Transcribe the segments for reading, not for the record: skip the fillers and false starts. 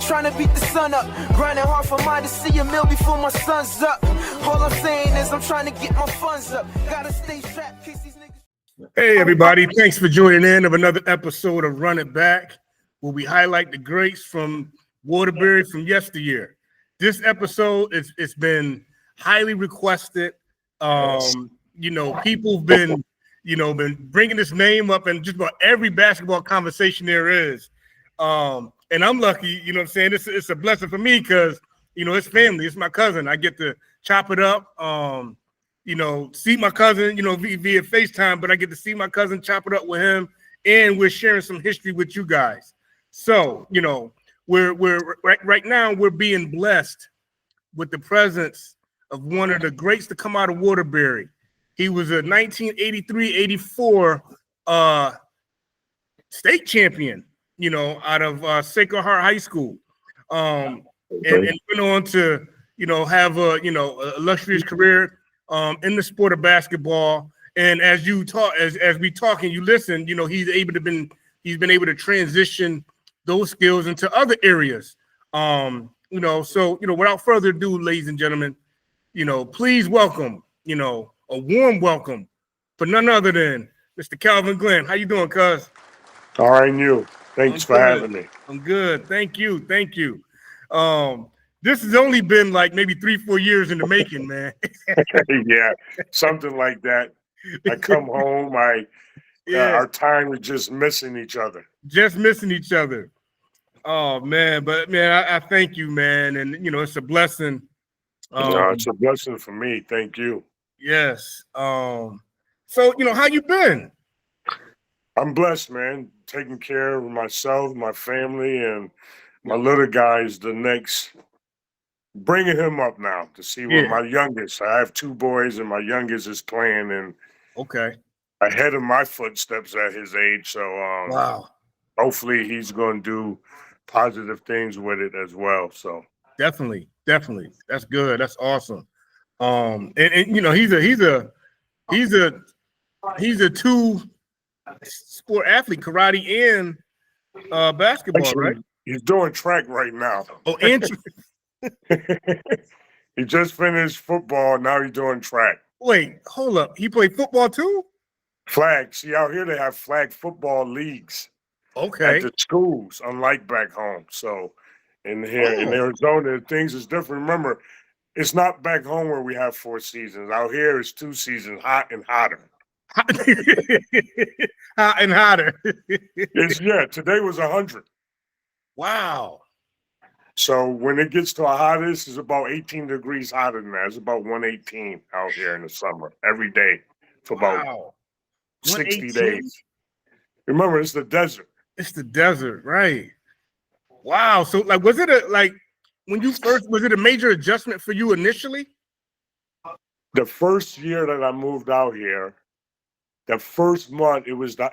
trying to beat the sun up. Grinding hard for mine to see a meal before my sun's up. All I'm saying is I'm trying to get my funds up. Gotta stay strapped, kiss these niggas. Hey, everybody. Thanks for joining in of another episode of Run It Back, where we highlight the greats from Waterbury from yesteryear. This episode, it's been highly requested. People have been bringing this name up in just about every basketball conversation there is. And I'm lucky, you know what I'm saying? It's a blessing for me because, it's family. It's my cousin. I get to chop it up, see my cousin, via FaceTime, but I get to see my cousin, chop it up with him, and we're sharing some history with you guys. So, we're right now we're being blessed with the presence of one of the greats to come out of Waterbury. He was a 1983-84 state champion, out of Sacred Heart High School, and went on to, have a illustrious career in the sport of basketball. And as you talk, as we talk and you listen, he's been able to transition those skills into other areas. So without further ado, ladies and gentlemen, please welcome, a warm welcome for none other than Mr. Calvin Glenn. How you doing, cuz? All right, and you. Thanks for having me. I'm good. Thank you. This has only been like maybe 3-4 years in the making, man. Yeah, something like that. I come home, our time is just missing each other. Oh man, but man, I thank you, man, and it's a blessing. It's a blessing for me. Thank you. Yes. So how you been? I'm blessed, man. Taking care of myself, my family, and my little guy's the next. Bringing him up now to see what my youngest. I have 2 boys, and my youngest is playing and ahead of my footsteps at his age. So wow. Hopefully he's going to do positive things with it as well. So definitely, that's good. That's awesome. And he's a 2-sport athlete, karate and basketball. Actually, right? He's doing track right now. Oh, and he just finished football. Now he's doing track. Wait, hold up. He played football too? Flag. See, out here they have flag football leagues. Okay. At the schools, unlike back home. So in Arizona, things is different. Remember, it's not back home where we have 4 seasons. Out here, it's 2 seasons, hot and hotter. Hot and hotter. Today was 100. Wow. So when it gets to a hottest, it's about 18 degrees hotter than that. It's about 118 out here in the summer every day for about 60 days. Remember, it's the desert. It's the desert, right? Wow. So, was it was it a major adjustment for you initially? The first year that I moved out here, the first month,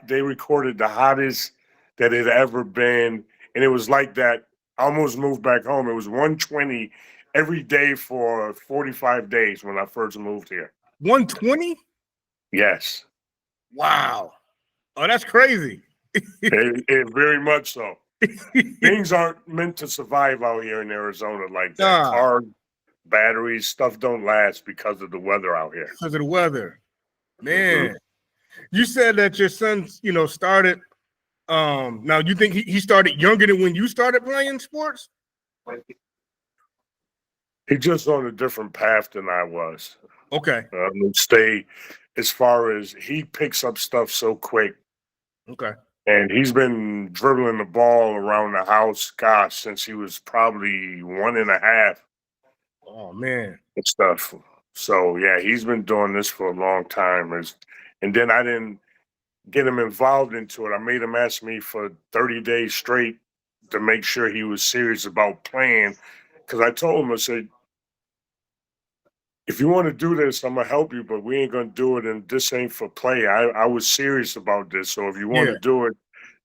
they recorded the hottest that it had ever been, and it was like that. I almost moved back home. It was 120 every day for 45 days when I first moved here. 120? Yes. Wow. Oh, that's crazy. It very much so. Things aren't meant to survive out here in Arizona like that. Cars, batteries, stuff don't last because of the weather out here. Because of the weather. Man. You said that your son, started. Now, you think he started younger than when you started playing sports? He's just on a different path than I was. Okay. As far as he picks up stuff so quick. Okay. And he's been dribbling the ball around the house, since he was probably 1.5. Oh, man. And stuff. So, yeah, he's been doing this for a long time. And then I didn't get him involved into it. I made him ask me for 30 days straight to make sure he was serious about playing. Because I told him, I said, if you want to do this, I'm going to help you, but we ain't going to do it, and this ain't for play. I was serious about this, so if you want to do it,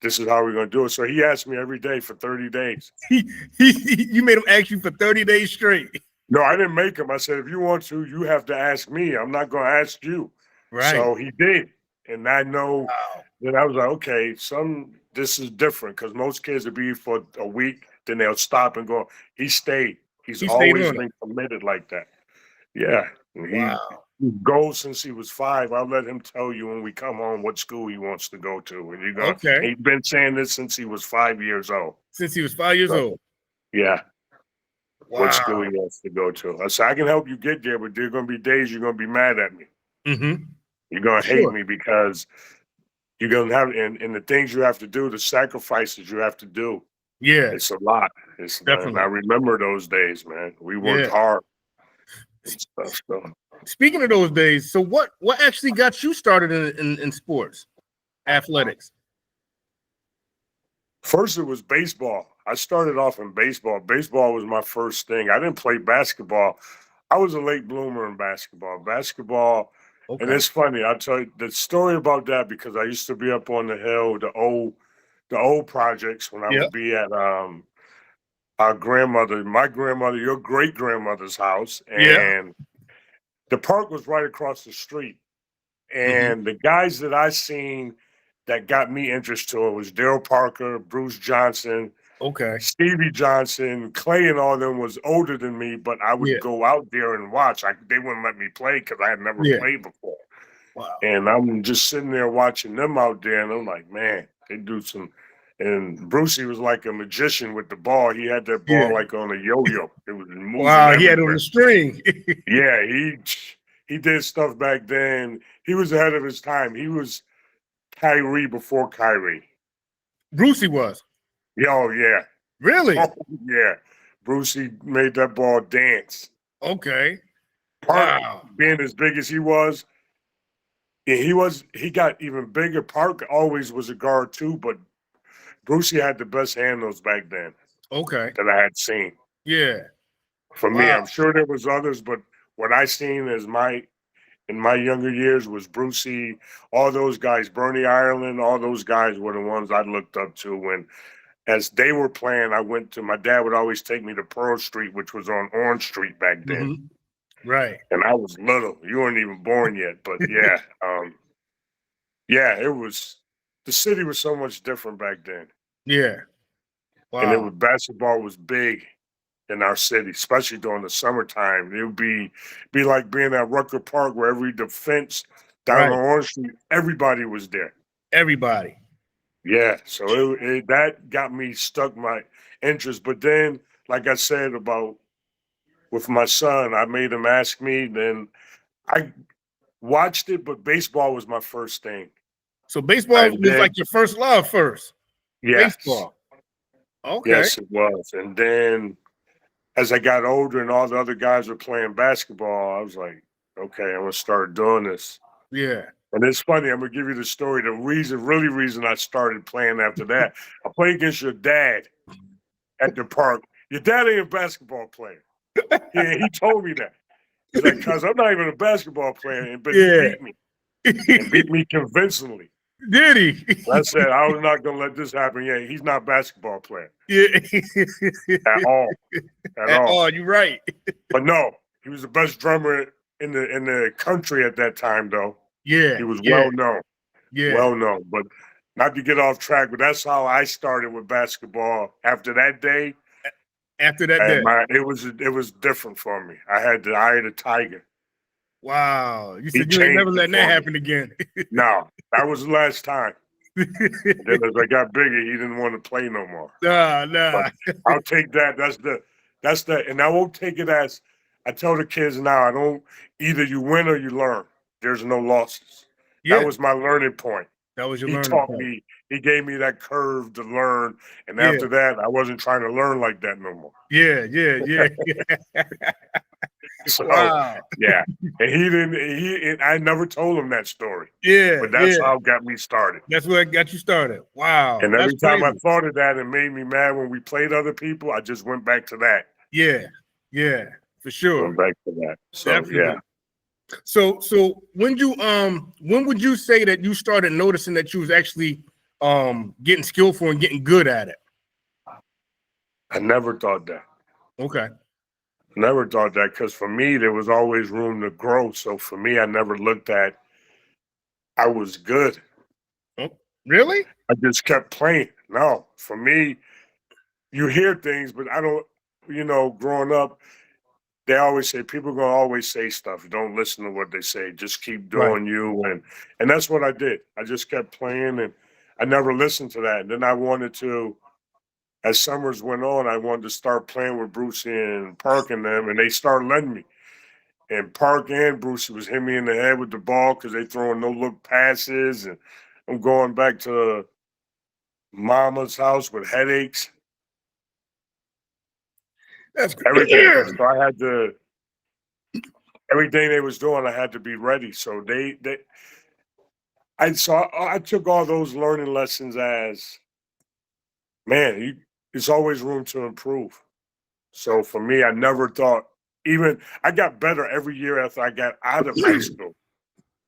this is how we're going to do it. So he asked me every day for 30 days. You made him ask you for 30 days straight? No, I didn't make him. I said, if you want to, you have to ask me. I'm not going to ask you. Right. So he did. And I know that I was like, okay, this is different, because most kids would be for a week, then they'll stop and go. He stayed. He's He stayed always on it. been committed like that. Yeah. Wow. He goes since he was 5. I'll let him tell you when we come home what school he wants to go to. And Okay. he's been saying this since he was 5 years old. Since he was 5 years old. Yeah. Wow. What school he wants to go to. I said, I can help you get there, but there are going to be days you're going to be mad at me. Mm-hmm. You're going to hate me because you're going to have, and the things you have to do, the sacrifices you have to do. Yeah. It's a lot. Definitely. I remember those days, man. We worked hard and stuff. So. Speaking of those days, so what actually got you started in sports, athletics? First, it was baseball. I started off in baseball. Baseball was my first thing. I didn't play basketball. I was a late bloomer in basketball. Okay. And it's funny. I'll tell you the story about that because I used to be up on the hill, the old projects when I would be at my grandmother, your great grandmother's house, and the park was right across the street. And the guys that I seen that got me interested to it was Daryl Parker, Bruce Johnson, Stevie Johnson, Clay, and all of them was older than me, but I would go out there and watch. They wouldn't let me play because I had never played before. Wow. And I'm just sitting there watching them out there, and I'm like, man, they do some. And Brucey was like a magician with the ball. He had that ball like on a yo-yo. It was moving. Wow, he had it on the string. Yeah, he did stuff back then. He was ahead of his time. He was Kyrie before Kyrie. Brucey was. Oh, yeah. Really? Oh, yeah. Brucey made that ball dance. Okay. Park, being as big as he was, he got even bigger. Park always was a guard too, but Brucey had the best handles back then. Okay. That I had seen. Yeah. For me, I'm sure there was others, but what I seen in my younger years was Brucey, all those guys, Bernie Ireland, all those guys were the ones I looked up to when, as they were playing, my dad would always take me to Pearl Street, which was on Orange Street back then. Right. And I was little. You weren't even born yet, but the city was so much different back then. Yeah. Wow. And basketball was big in our city, especially during the summertime. It would be like being at Rucker Park where every defense down on Orange Street, everybody was there. Everybody. Yeah. So that got me stuck my interest. But then, like I said with my son, I made him ask me, then I watched it, but baseball was my first thing. So baseball was like your first love first? Yes. Baseball. Okay. Yes, it was. And then as I got older and all the other guys were playing basketball, I was like, okay, I'm going to start doing this. Yeah. And it's funny, I'm going to give you the story. The reason I started playing after that, I played against your dad at the park. Your dad ain't a basketball player. Yeah, he told me that. He's like, cuz I'm not even a basketball player, but he beat me. And beat me convincingly. Did he? I said, I was not going to let this happen. Yeah, he's not a basketball player. Yeah. At all. At all. You're right. But no, he was the best drummer in the country at that time, though. Yeah. He was well known. Yeah. Well known. But not to get off track, but that's how I started with basketball. After that day. It was different for me. I had the eye of the tiger. Wow. You said you ain't never letting that happen again. No, that was the last time. Then as I got bigger, he didn't want to play no more. Nah. But I'll take that. That's the, and I won't take it as, I tell the kids now, either you win or you learn. There's no losses. Yeah. That was my learning point. That was your learning point. He gave me that curve to learn. And after that, I wasn't trying to learn like that no more. Yeah. So, wow. Yeah. And I never told him that story. Yeah. But that's how it got me started. That's what got you started. Wow. And every time I thought of that and made me mad when we played other people, I just went back to that. Yeah. For sure. Went back to that. So, definitely. Yeah. So when would you say that you started noticing that you was actually getting skillful and getting good at it? I never thought that. Okay. Never thought that because for me, there was always room to grow. So for me, I never looked at I was good. Oh, really? I just kept playing. No, for me, you hear things, but I don't, growing up, they always say people gonna always say stuff. Don't listen to what they say. Just keep Right. doing you, and that's what I did. I just kept playing, and I never listened to that. And then I wanted to, as summers went on, I wanted to start playing with Brucey and Park and them, and they started letting me. And Park and Brucey was hitting me in the head with the ball because they throwing no look passes, and I'm going back to Mama's house with headaches. That's Everything. So I had to, everything they was doing, I had to be ready. So I took all those learning lessons as, man, there's always room to improve. So for me, I never thought, I got better every year after I got out of high school.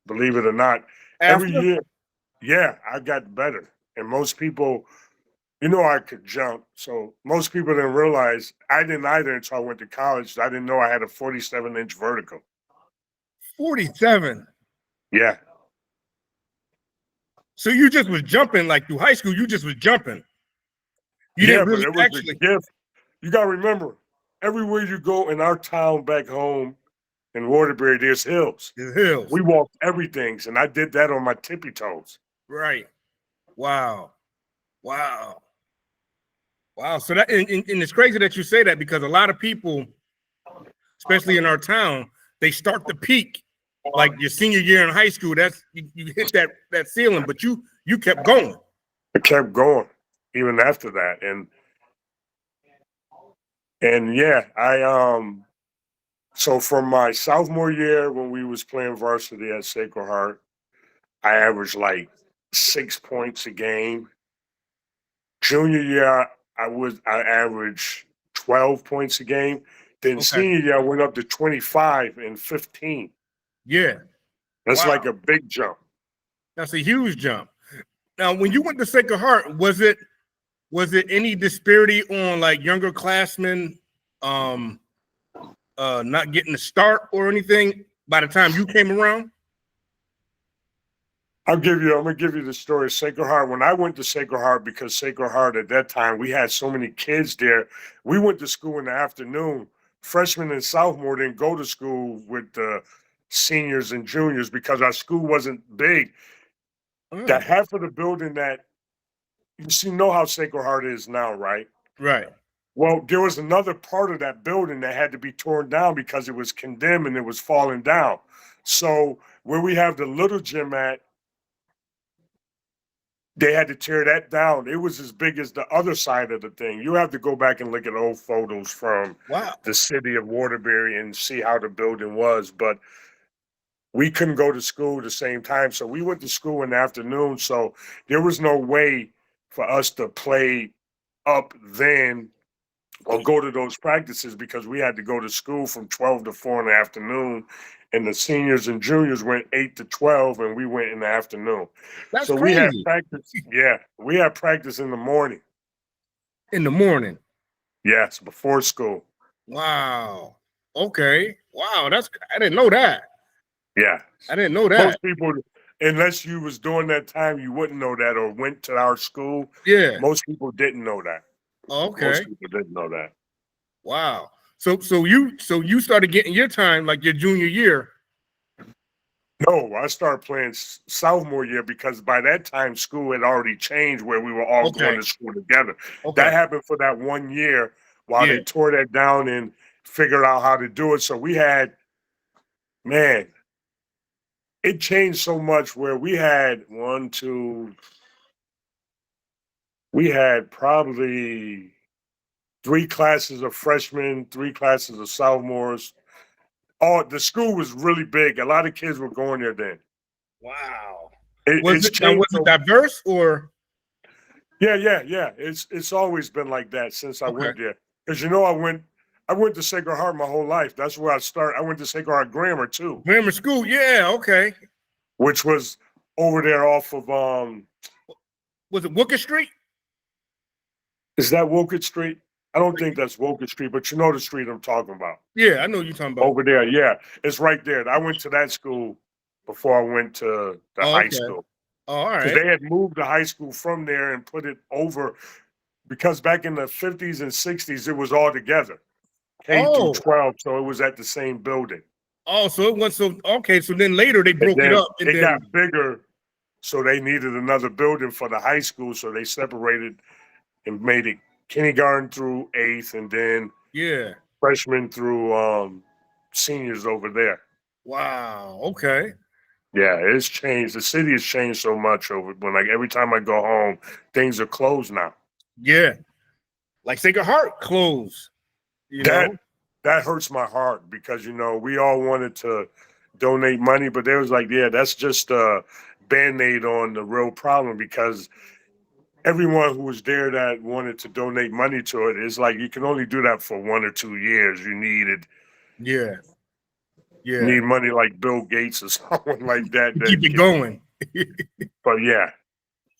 Believe it or not, every year, yeah, I got better. And most people, I could jump. So most people didn't realize I didn't either until I went to college. I didn't know I had a 47-inch vertical. 47. Yeah. So you just was jumping like through high school. You just was jumping. You didn't really but it was a gift. You got to remember, everywhere you go in our town back home in Waterbury, there's hills. There's hills. We walked everything, and I did that on my tippy toes. Right. Wow. So that and it's crazy that you say that, because a lot of people, especially in our town, they start to peak like your senior year in high school. That's you hit that ceiling, but you kept going. I kept going even after that, and yeah, so from my sophomore year when we was playing varsity at Sacred Heart, I averaged like 6 points a game. Junior year, I averaged 12 points a game. Then senior year, I went up to 25 and 15. Yeah. That's like a big jump. That's a huge jump. Now, when you went to Sacred Heart, was it any disparity on like younger classmen not getting a start or anything by the time you came around? I'm gonna give you the story of Sacred Heart. When I went to Sacred Heart, because Sacred Heart at that time, we had so many kids there. We went to school in the afternoon. Freshmen and sophomore didn't go to school with the seniors and juniors because our school wasn't big. That half of the building that you know how Sacred Heart is now, right? Right. Well, there was another part of that building that had to be torn down because it was condemned and it was falling down. So where we have the little gym at, they had to tear that down. It was as big as the other side of the thing. You have to go back and look at old photos from the city of Waterbury and see how the building was. But we couldn't go to school at the same time. So we went to school in the afternoon. So there was no way for us to play up then or go to those practices because we had to go to school from 12 to 4 in the afternoon. And the seniors and juniors went 8 to 12, and we went in the afternoon. That's so crazy. We had practice. Yeah, we had practice in the morning. In the morning? Yes, before school. Wow. Okay. Wow, I didn't know that. Yeah. I didn't know that. Most people, unless you was during that time, you wouldn't know that or went to our school. Yeah. Most people didn't know that. Okay. Most people didn't know that. Wow. So you started getting your time like your junior year. No, I started playing sophomore year because by that time school had already changed where we were all going to school together. That happened for that 1 year while they tore that down and figured out how to do it. So we had, man, it changed so much where we had we had probably 3 classes of freshmen, 3 classes of sophomores. The school was really big. A lot of kids were going there then. Wow. Was it diverse or? Yeah. It's always been like that since I went there. Because I went to Sacred Heart my whole life. That's where I started. I went to Sacred Heart Grammar too. Grammar school, yeah, okay. Which was over there off of was it Wookett Street? Is that Wookett Street? I don't think that's Wookett Street, but you know the street I'm talking about. Yeah, I know you're talking about. Over there, yeah. It's right there. I went to that school before I went to the high school. Oh, all right. Because they had moved the high school from there and put it over. because back in the 50s and 60s, it was all together, K through Oh, 12. So it was at the same building. oh, so it went so okay. So then later they And broke it then up, and it then got bigger. So they needed another building for the high school. So they separated and made it kindergarten through 8th, and then yeah. freshmen through seniors over there. Wow. Okay. Yeah, it's changed. The city has changed so much over when, like, every time I go home, things are closed now. Yeah. Like Sacred Heart closed. You That know. that hurts my heart because we all wanted to donate money, but they was like, yeah, that's just a band-aid on the real problem, because everyone who was there that wanted to donate money to it is like, you can only do that for 1 or 2 years. You Yeah. Yeah. need money like Bill Gates or someone like that. Keep it going. But yeah,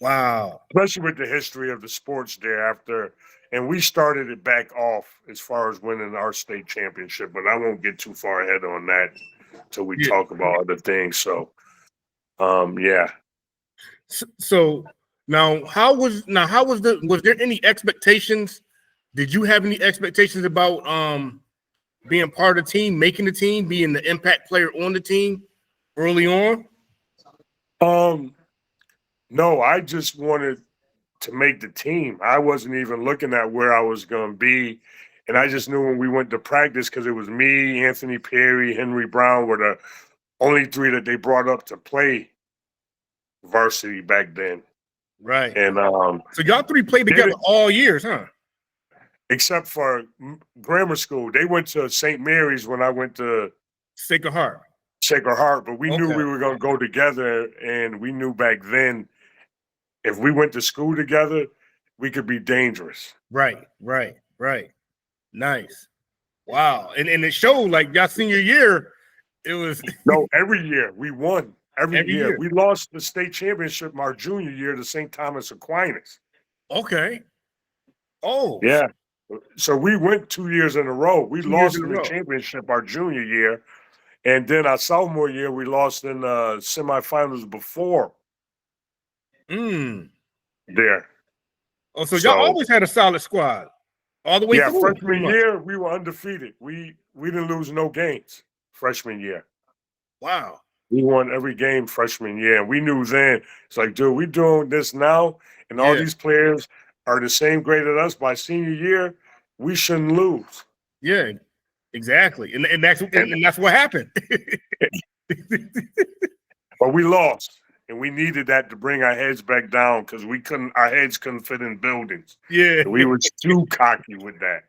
Wow. especially with the history of the sports there after, and we started it back off as far as winning our state championship, but I won't get too far ahead on that till we Yeah. talk about other things. So, yeah. So now, was there any expectations? Did you have any expectations about being part of the team, making the team, being the impact player on the team early on? No, I just wanted to make the team. I wasn't even looking at where I was going to be. And I just knew when we went to practice, because it was me, Anthony Perry, Henry Brown were the only 3 that they brought up to play varsity back then. Right. And So y'all 3 played together all years, huh? except for grammar school, they went to St. Mary's when I went to Sacred Heart. Sacred Heart, but we knew Okay. we were going to go together, and we knew back then if we went to school together, we could be dangerous. Right. Nice. Wow. And it showed, like, y'all senior year, it was No, every year we won. Every Every year. year. We lost the state championship our junior year to St. Thomas Aquinas. okay. Oh, Yeah. So we went 2 years in a row. We 2 years lost in a in the row. championship our junior year. And then our sophomore year, we lost in the semifinals before there. Oh, so y'all always had a solid squad all the way Yeah, through. freshman pretty much. year, we were undefeated. We didn't lose no games freshman year. Wow. We won every game freshman year. And we knew then, it's like, dude, we doing this now, and all Yeah. these players are the same grade as us by senior year. We shouldn't lose. Yeah, exactly. And that's what happened. But we lost, and we needed that to bring our heads back down, because our heads couldn't fit in buildings. Yeah. And we were too cocky with that.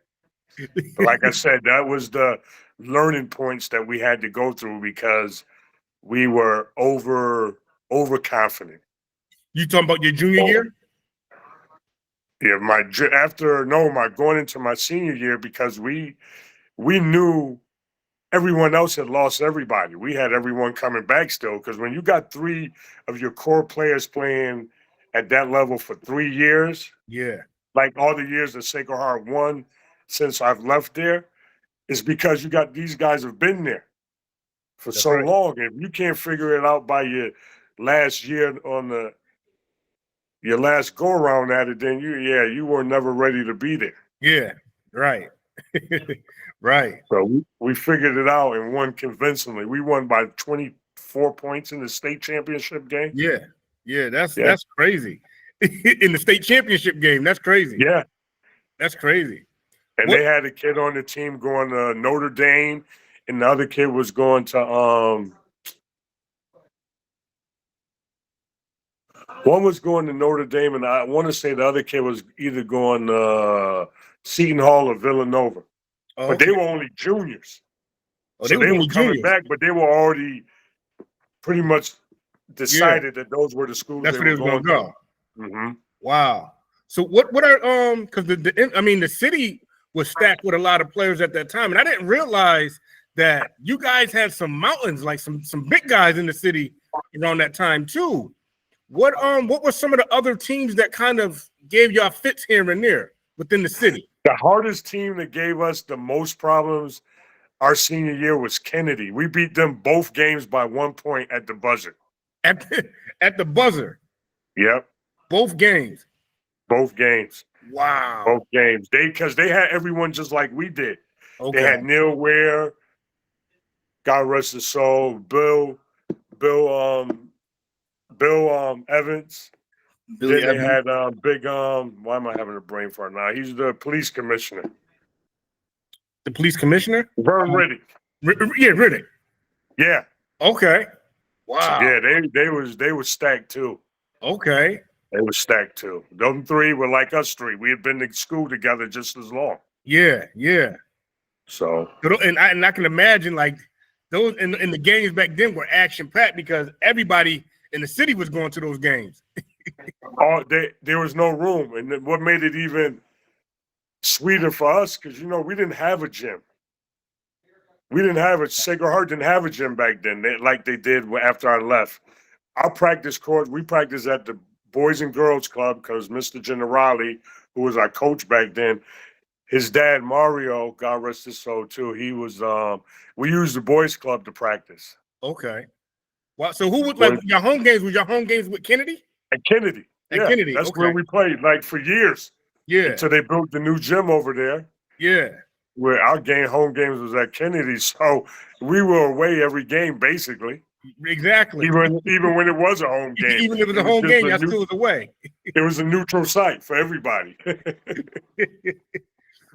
But like I said, that was the learning points that we had to go through, because we were overconfident. You talking about your junior year? Yeah, my going into my senior year, because we knew everyone else had lost everybody. We had everyone coming back still, because when you got 3 of your core players playing at that level for 3 years, Yeah. like all the years that Sacred Heart won since I've left there, is because you got these guys have been there for That's so right. long. If you can't figure it out by your last year on your last go around at it, then you were never ready to be there. Yeah. Right. Right. So we figured it out and won convincingly. We won by 24 points in the state championship game. Yeah. Yeah. That's crazy. In the state championship game, that's crazy. Yeah. That's crazy. And they had a kid on the team going to Notre Dame, and the other kid was going to one was going to Notre Dame, and I want to say the other kid was either going Seton Hall or Villanova. Oh, but they were only juniors. Oh, so they were coming juniors. back, but they were already pretty much decided that those were the schools that's they where were they was going gonna go. Mm-hmm. Wow. So what are because the city was stacked with a lot of players at that time, and I didn't realize that you guys had some mountains, like some big guys in the city around that time too. What were some of the other teams that kind of gave y'all fits here and there within the city? The hardest team that gave us the most problems our senior year was Kennedy. We beat them both games by 1 point at the buzzer. At the buzzer. Yep. Both games. Both games. Wow. Both games. Because they had everyone just like we did. Okay. They had Neil Ware, God rest his soul, Bill Evans. Billy Then they Evans. had big why am I having a brain fart now? He's the police commissioner. The police commissioner? Vern Riddick. Yeah, Riddick. Yeah. Okay. Wow. Yeah, they were stacked too. Okay. They were stacked too. Them three were like us three. We had been to school together just as long. Yeah, yeah. So And I can imagine like those in the games back then were action packed because everybody in the city was going to those games. there was no room, and what made it even sweeter for us because we didn't have a gym. We didn't have a Sacred Heart didn't have a gym back then, like they did after I left. Our practice court, we practiced at the Boys and Girls Club because Mr. Generali, who was our coach back then, his dad Mario, God rest his soul too. He was we used the boys club to practice. Okay. Wow. So who was like your home games? Was your home games with Kennedy? At Kennedy. At Kennedy. That's where we played like for years. Yeah. Until they built the new gym over there. Yeah. Where our home games was at Kennedy. So we were away every game basically. Exactly. Even when it was a home game. Even if it was a home game, y'all still was away. It was a neutral site for everybody.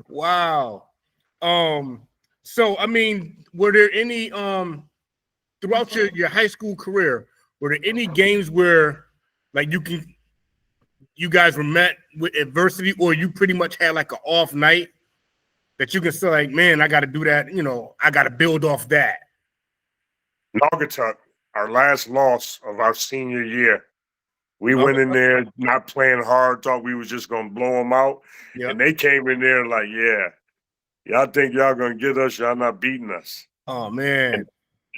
Wow. So I mean, were there any throughout your high school career, were there any games where like you guys were met with adversity, or you pretty much had like an off night that you can say like, man, I got to do that. I got to build off that. Naugatuck, our last loss of our senior year. We went in there not playing hard, thought we was just going to blow them out. Yep. And they came in there like, yeah, y'all think y'all going to get us, y'all not beating us. Oh, man. And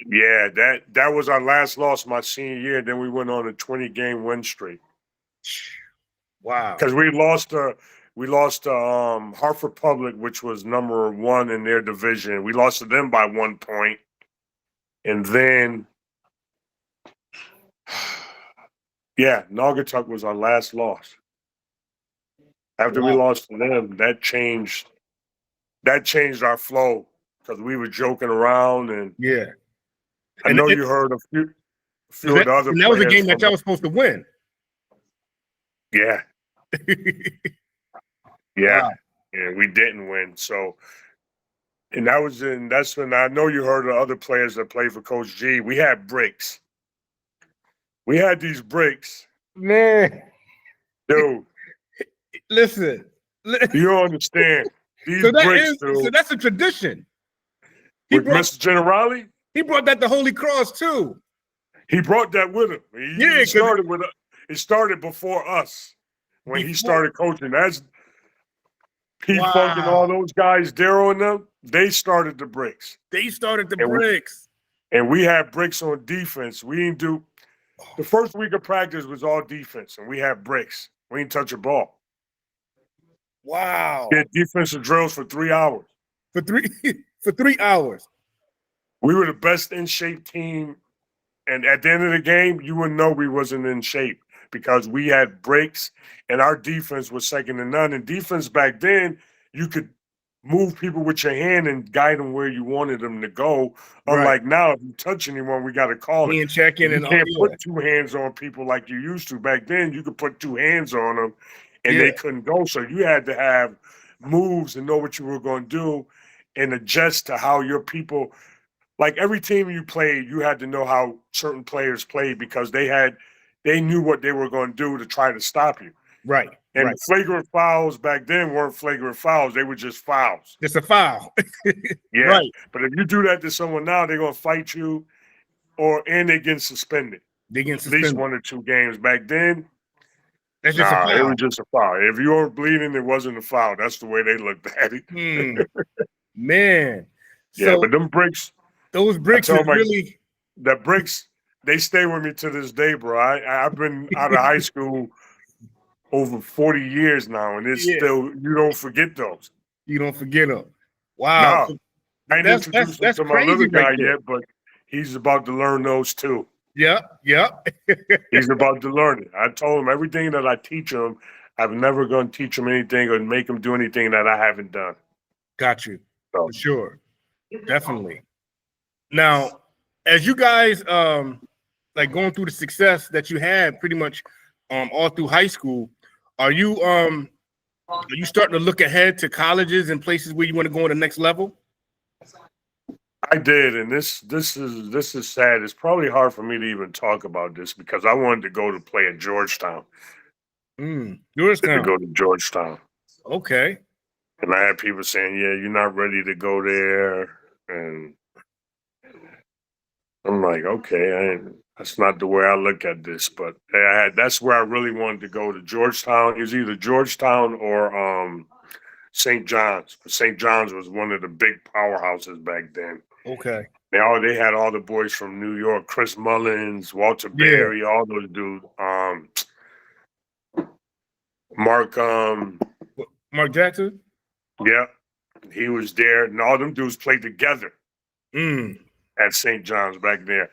yeah, that was our last loss my senior year. Then we went on a 20-game win streak. Wow. Because we lost to Hartford Public, which was number 1 in their division. We lost to them by 1 point. And then, yeah, Naugatuck was our last loss. After we lost to them, that changed our flow because we were joking around and yeah. I know you heard a few of the other players. That was a game that y'all was supposed to win. Yeah. Yeah. Wow. Yeah, we didn't win. So, and that's when I know you heard of other players that played for Coach G. We had bricks. We had these bricks. Man. Dude. Listen. You don't understand. These bricks, dude. So that's a tradition. With Mr. Generali? He brought that to Holy Cross too. He brought that with him. It started before us when he started coaching. That's Pete Funk and all those guys, Daryl and them, they started the bricks. They started the bricks. And we had bricks on defense. We didn't do the first week of practice was all defense, and we had bricks. We didn't touch a ball. Wow. We had defensive drills for 3 hours. For 3 hours. We were the best in shape team. And at the end of the game, you wouldn't know we wasn't in shape because we had breaks and our defense was second to none. And defense back then, you could move people with your hand and guide them where you wanted them to go. Right. Unlike now, if you touch anyone, we got to call it. And check in and you can't put 2 hands on people like you used to. Back then, you could put 2 hands on them and they couldn't go. So you had to have moves and know what you were going to do and adjust to how your people – like every team you played, you had to know how certain players played because they knew what they were going to do to try to stop you. Right. And flagrant fouls back then weren't flagrant fouls. They were just fouls. Just a foul. Yeah. Right. But if you do that to someone now, they're going to fight you and they get suspended. They get suspended. At least 1 or 2 games. Back then, that's just a foul. It was just a foul. If you were bleeding, it wasn't a foul. That's the way they looked at it. Man. Yeah, but them bricks. Those bricks are really – the bricks, they stay with me to this day, bro. I've been out of high school over 40 years now, and it's still – you don't forget those. You don't forget them. Wow. No, I ain't introduced him to my little guy yet, but he's about to learn those too. Yeah. He's about to learn it. I told him everything that I teach him, I'm never going to teach them anything or make them do anything that I haven't done. Got you. So. For sure. Definitely. Now, as you guys like going through the success that you had pretty much all through high school, are you starting to look ahead to colleges and places where you want to go on the next level? I did, and this is sad. It's probably hard for me to even talk about this because I wanted to go to play at Georgetown. Georgetown. To go to Georgetown. Okay. And I had people saying, "Yeah, you're not ready to go there," and I'm like, "Okay, that's not the way I look at this." But that's where I really wanted to go, to Georgetown. It was either Georgetown or St. John's. St. John's was one of the big powerhouses back then. Okay. They had all the boys from New York, Chris Mullins, Walter Berry, all those dudes. Mark Jackson? Yeah, he was there, and all them dudes played together at St. John's back there.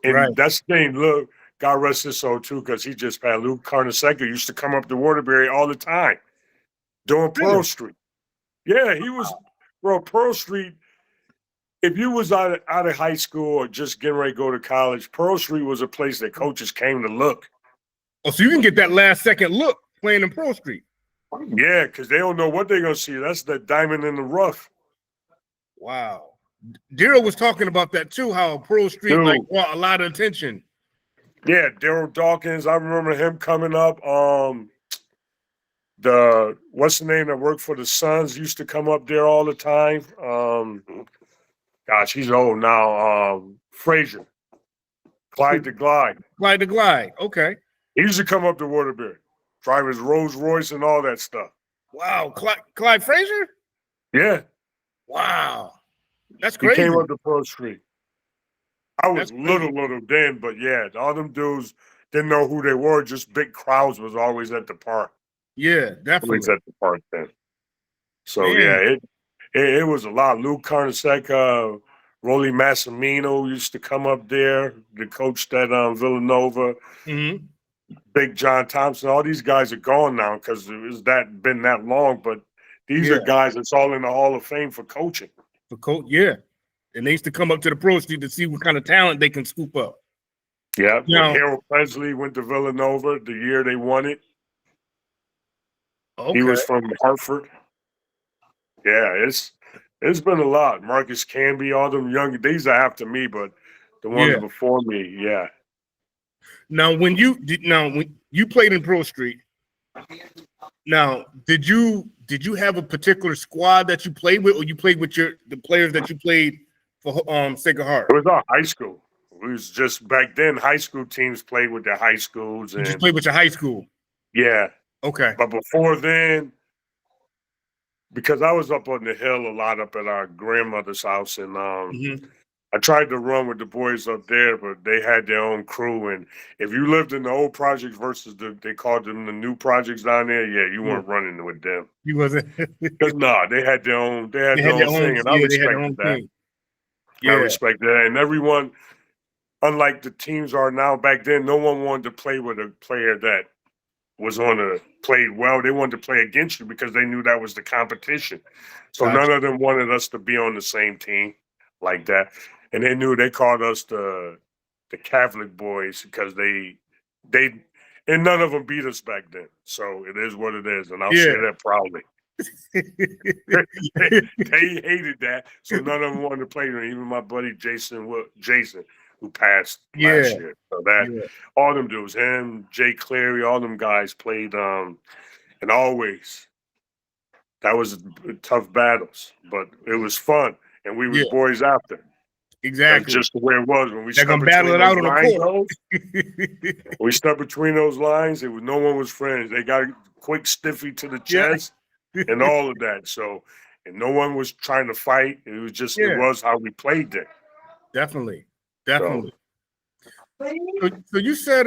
And that's the thing, look, God rest his soul too, because he just passed. Luke Carnesecca used to come up to Waterbury all the time doing Pearl Street. Yeah, he was, bro, Pearl Street. If you was out of high school or just getting ready to go to college, Pearl Street was a place that coaches came to look. Oh, so you can get that last second look playing in Pearl Street. Yeah, because they don't know what they're going to see. That's the diamond in the rough. Wow. Daryl was talking about that too, how Pearl Street brought a lot of attention. Yeah, Daryl Dawkins, I remember him coming up. What's the name that worked for the Suns used to come up there all the time. Gosh, he's old now. Frazier. Clyde the Glide. Clyde the Glide. Okay. He used to come up to Waterbury, drive his Rolls Royce and all that stuff. Wow. Clyde Frazier? Yeah. Wow. That's crazy. He came up to Pearl Street. I was little then, but yeah, all them dudes didn't know who they were. Just big crowds was always at the park. Yeah, definitely. Always at the park then. So yeah, it was a lot. Luke Carnesecca, Rolly Massimino used to come up there, the coach at Villanova. Big John Thompson. All these guys are gone now because it's been that long. But these are guys that's all in the Hall of Fame for coaching. And they used to come up to the Pro Street to see what kind of talent they can scoop up. Yeah, Harold Presley went to Villanova the year they won it. Okay. He was from Hartford. Yeah, it's been a lot. Marcus Camby, all them young. These are after me, but the ones before me, yeah. Now, when you played in Pro Street, now did you have a particular squad that you played with, or you played with the players that you played for Sacred Heart? It was our high school. It was just back then. High school teams played with their high schools. You just played with your high school. Yeah. Okay. But before then, because I was up on the hill a lot up at our grandmother's house, and I tried to run with the boys up there, but they had their own crew. And if you lived in the old projects versus they called them the new projects down there, you weren't running with them. You wasn't. Because they had their own. They had their own thing, and I respected that. I respect that, and everyone. Unlike the teams are now, back then, no one wanted to play with a player that was played well. They wanted to play against you because they knew that was the competition. So none of them wanted us to be on the same team like that. And they knew they called us the Catholic boys because they and none of them beat us back then. So it is what it is, and I'll say that proudly. They hated that, so none of them wanted to play. Even my buddy Jason, who passed last year. So all them dudes, him, Jay Clary, all them guys played. And always, that was tough battles, but it was fun, and we was boys after. Exactly. That's just the way it was when we stuck battle it out on the court. We stuck between those lines. No one was friends. They got a quick stiffy to the chest and all of that. So, and no one was trying to fight. It was just it was how we played there. Definitely. So you said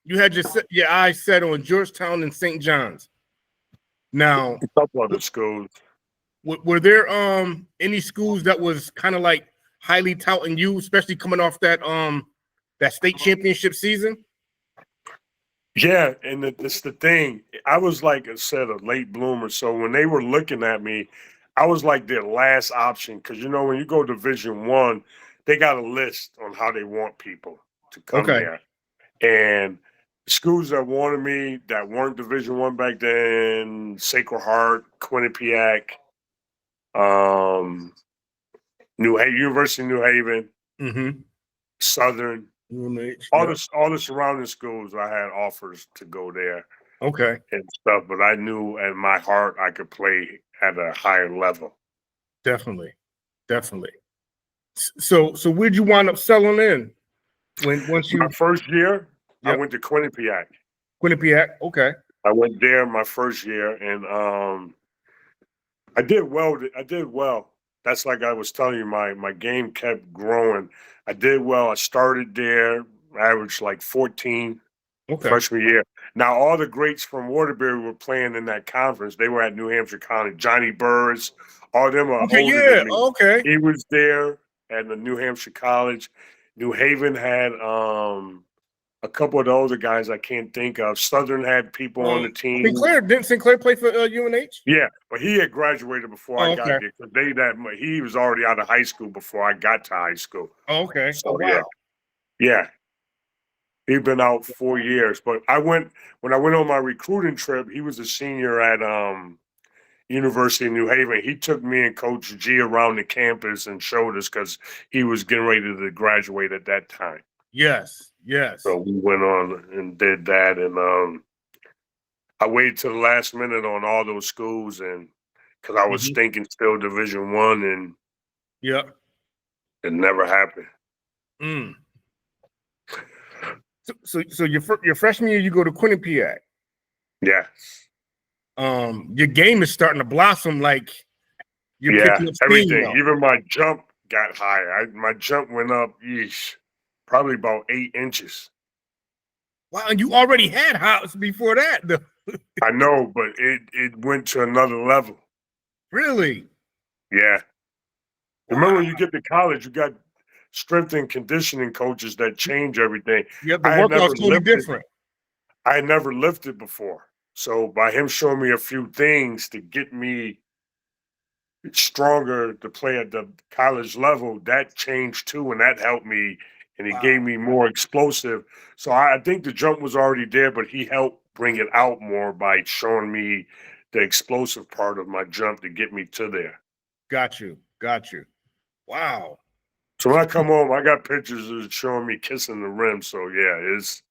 you had your eyes set on Georgetown and St. John's. Now, a couple other schools. Were there any schools that was kind of like highly touting you, especially coming off that state championship season? Yeah, and it's the thing. I was like I said, a late bloomer. So when they were looking at me, I was like their last option because when you go Division 1, they got a list on how they want people to come Okay. there, and schools that wanted me that weren't Division 1 back then, Sacred Heart, Quinnipiac, um, University of New Haven, Mm-hmm. Southern, UMH. all Yeah. the surrounding schools. I had offers to go there Okay. and stuff, but I knew in my heart I could play at a higher level. Definitely. Definitely. So where'd you wind up settling in once My you? first year, I Yep. went to Quinnipiac. Quinnipiac. Okay. I went there my first year, and I did well. I did well. That's like I was telling you, my game kept growing. I did well. I started there, averaged like 14 Okay. freshman year. Now all the greats from Waterbury were playing in that conference. They were at New Hampshire County. Johnny Burris, all them are Okay. older Yeah. than me. Okay. He was there at the New Hampshire College. New Haven had a couple of the older guys I can't think of. Southern had people on the team. Didn't Sinclair play for UNH? Yeah, but he had graduated before Oh, I okay. got there. He was already out of high school before I got to high school. Oh, okay. So Wow. yeah, he'd been out 4 years. But when I went on my recruiting trip. He was a senior at University of New Haven. He took me and Coach G around the campus and showed us because he was getting ready to graduate at that time. Yes. Yes. So we went on and did that, and I waited till the last minute on all those schools, and because I was thinking still Division 1, and Yep. it never happened. Mm. So your freshman year, you go to Quinnipiac. Yes. Your game is starting to blossom. Like you're picking up steam everything. now. Even my jump got higher. My jump went up, probably about 8 inches. Wow, and you already had hops before that, though. I know, but it went to another level. Really? Yeah. Wow. Remember, when you get to college, you got strength and conditioning coaches that change everything. Yeah, the workout's totally different. I had never lifted before. So by him showing me a few things to get me stronger to play at the college level, that changed too, and that helped me, and it gave me more explosive. So I think the jump was already there, but he helped bring it out more by showing me the explosive part of my jump to get me to there. Got you. Wow. So when I come home, I got pictures of showing me kissing the rim. So yeah, it's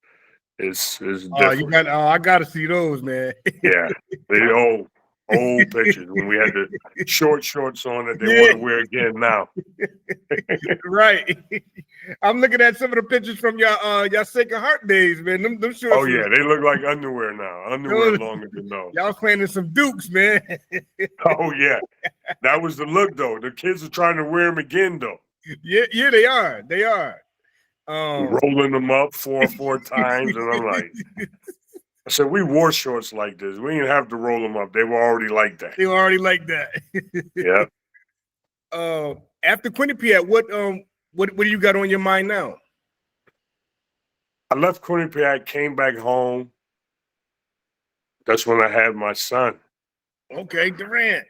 different. I gotta see those, man. Yeah, the old pictures when we had the shorts on that they want to wear again now. Right. I'm looking at some of the pictures from your Sacred Heart days, man. Them shorts. Oh yeah, they look like underwear now. Underwear longer than those. Y'all playing in some Dukes, man. Oh yeah, that was the look though. The kids are trying to wear them again though. Yeah, they are. They are. Rolling them up four times, and I'm like, I said, we wore shorts like this. We didn't have to roll them up. They were already like that. Yeah. After Quinnipiac, what do you got on your mind now? I left Quinnipiac, came back home. That's when I had my son. Okay, Durant.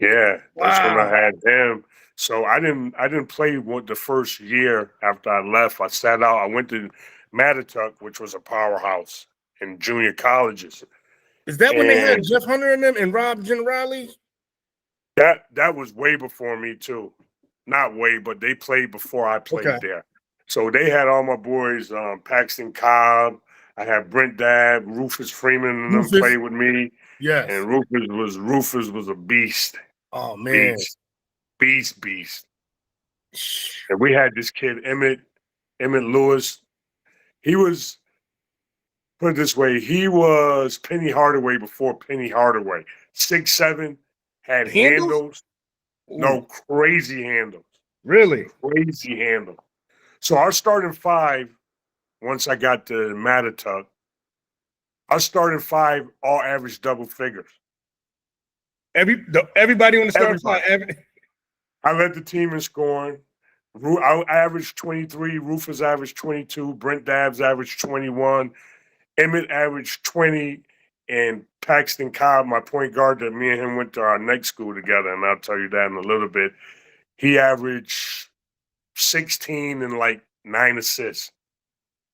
Yeah, that's when I had him. So I didn't play the first year after I left. I sat out. I went to Mattituck, which was a powerhouse in junior colleges. Is that when they had Jeff Hunter in them and Rob Generali? That was way before me too. Not way, but they played before I played there. So they had all my boys, Paxton Cobb. I had Brent Dabb, Rufus Freeman, and them play with me. Yes. And Rufus was a beast. Oh man. Beast. And we had this kid, Emmett Lewis. He was, put it this way, he was Penny Hardaway before Penny Hardaway. 6'7", had handles. No, crazy handles. Really? Crazy handle. So our starting five, once I got to Mattituck, our starting five all averaged double figures. Everybody on the starting five. I led the team in scoring. I averaged 23. Rufus averaged 22. Brent Dabbs averaged 21. Emmett averaged 20, and Paxton Cobb, my point guard, that me and him went to our next school together, and I'll tell you that in a little bit. He averaged 16 and like 9 assists.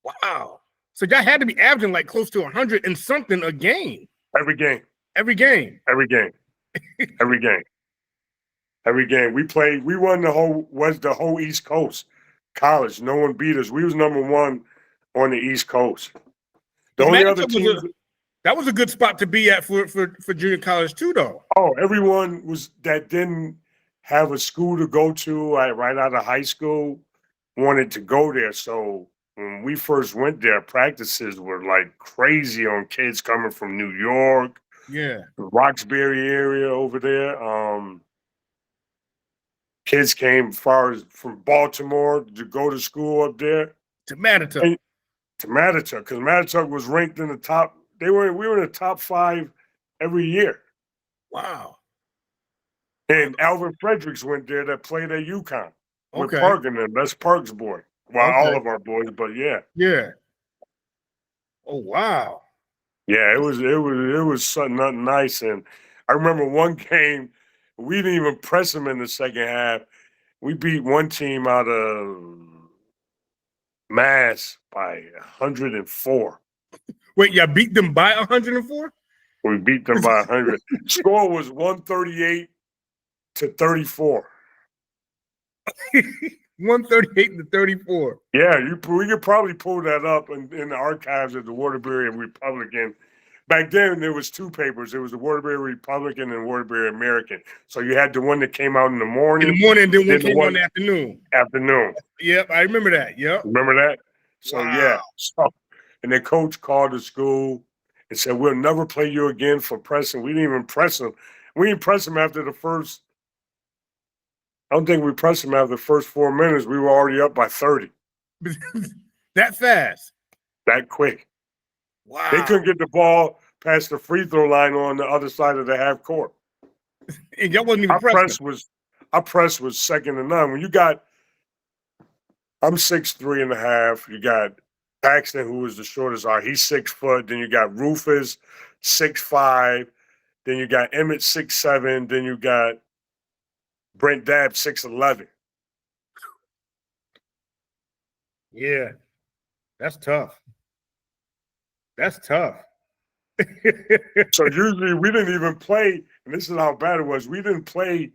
Wow. So y'all had to be averaging like close to 100 and something a game. Every game. Every game. Every game. Every game. Every game. We won the whole East Coast college. No one beat us. We was number one on the East Coast. The only other team. That was a good spot to be at for junior college too, though. Oh, everyone that didn't have a school to go to right out of high school wanted to go there. So when we first went there, practices were like crazy on kids coming from New York, the Roxbury area over there. Kids came far as from Baltimore to go to school up there. To Matatuck. Because Matatuck was ranked in the top. We were in the top 5 every year. Wow. And Alvin Fredericks went there that played at UConn with Okay. Park and them. That's Park's boy. Well, all of our boys, but yeah. Yeah. Oh wow. Yeah, it was something nothing nice. And I remember one game, we didn't even press them in the second half. We beat one team out of Mass by 104. Wait, y'all beat them by 104? We beat them by 100. Score was 138 to 34. 138 to 34. Yeah, we could probably pull that up in the archives of the Waterbury Republican. Back then, there was 2 papers. There was the Waterbury Republican and Waterbury American. So you had the one that came out in the morning. In the morning, and then one came out in the afternoon. Afternoon. Yep, I remember that. Yep. Remember that? So, wow. Yeah. So, and the coach called the school and said, we'll never play you again for pressing. We didn't even press them. We didn't press them after the first. I don't think we pressed them after the first 4 minutes. We were already up by 30. That fast? That quick. Wow. They couldn't get the ball past the free throw line on the other side of the half court. And y'all wasn't even pressing. Our press was second to none. When you got, I'm 6'3" and a half. You got Paxton, who was the shortest he's 6 foot. Then you got Rufus, 6'5". Then you got Emmett, 6'7". Then you got Brent Dabb, 6'11". Yeah, that's tough. That's tough. So usually we didn't even play, and this is how bad it was. We didn't play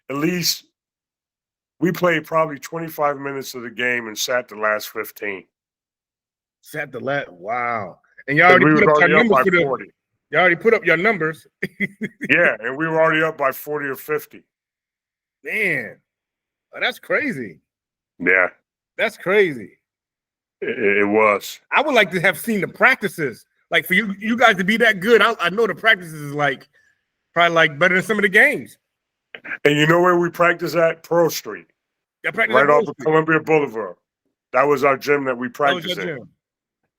we played probably 25 minutes of the game and sat the last 15. Wow. And y'all already put up your numbers for 40. Y'all already put up your numbers. Yeah, and we were already up by 40 or 50. Man, that's crazy. Yeah. That's crazy. It was. I would like to have seen the practices. Like for you guys to be that good, I know the practices is like probably like better than some of the games. And you know where we practice at? Pearl Street. Right off of Columbia Boulevard. That was our gym that we practiced in.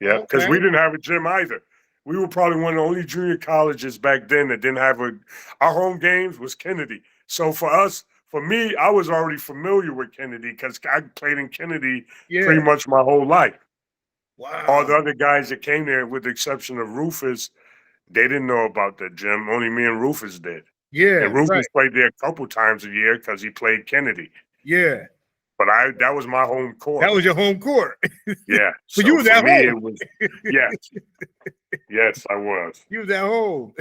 Yeah, because we didn't have a gym either. We were probably one of the only junior colleges back then that didn't have our home games was Kennedy. So for me, I was already familiar with Kennedy because I played in Kennedy pretty much my whole life. Wow. All the other guys that came there, with the exception of Rufus, they didn't know about that gym. Only me and Rufus did. Yeah. And Rufus played there a couple times a year because he played Kennedy. Yeah. But that was my home court. That was your home court. Yeah. So you was at home. Yes. Yes, I was. You was at home.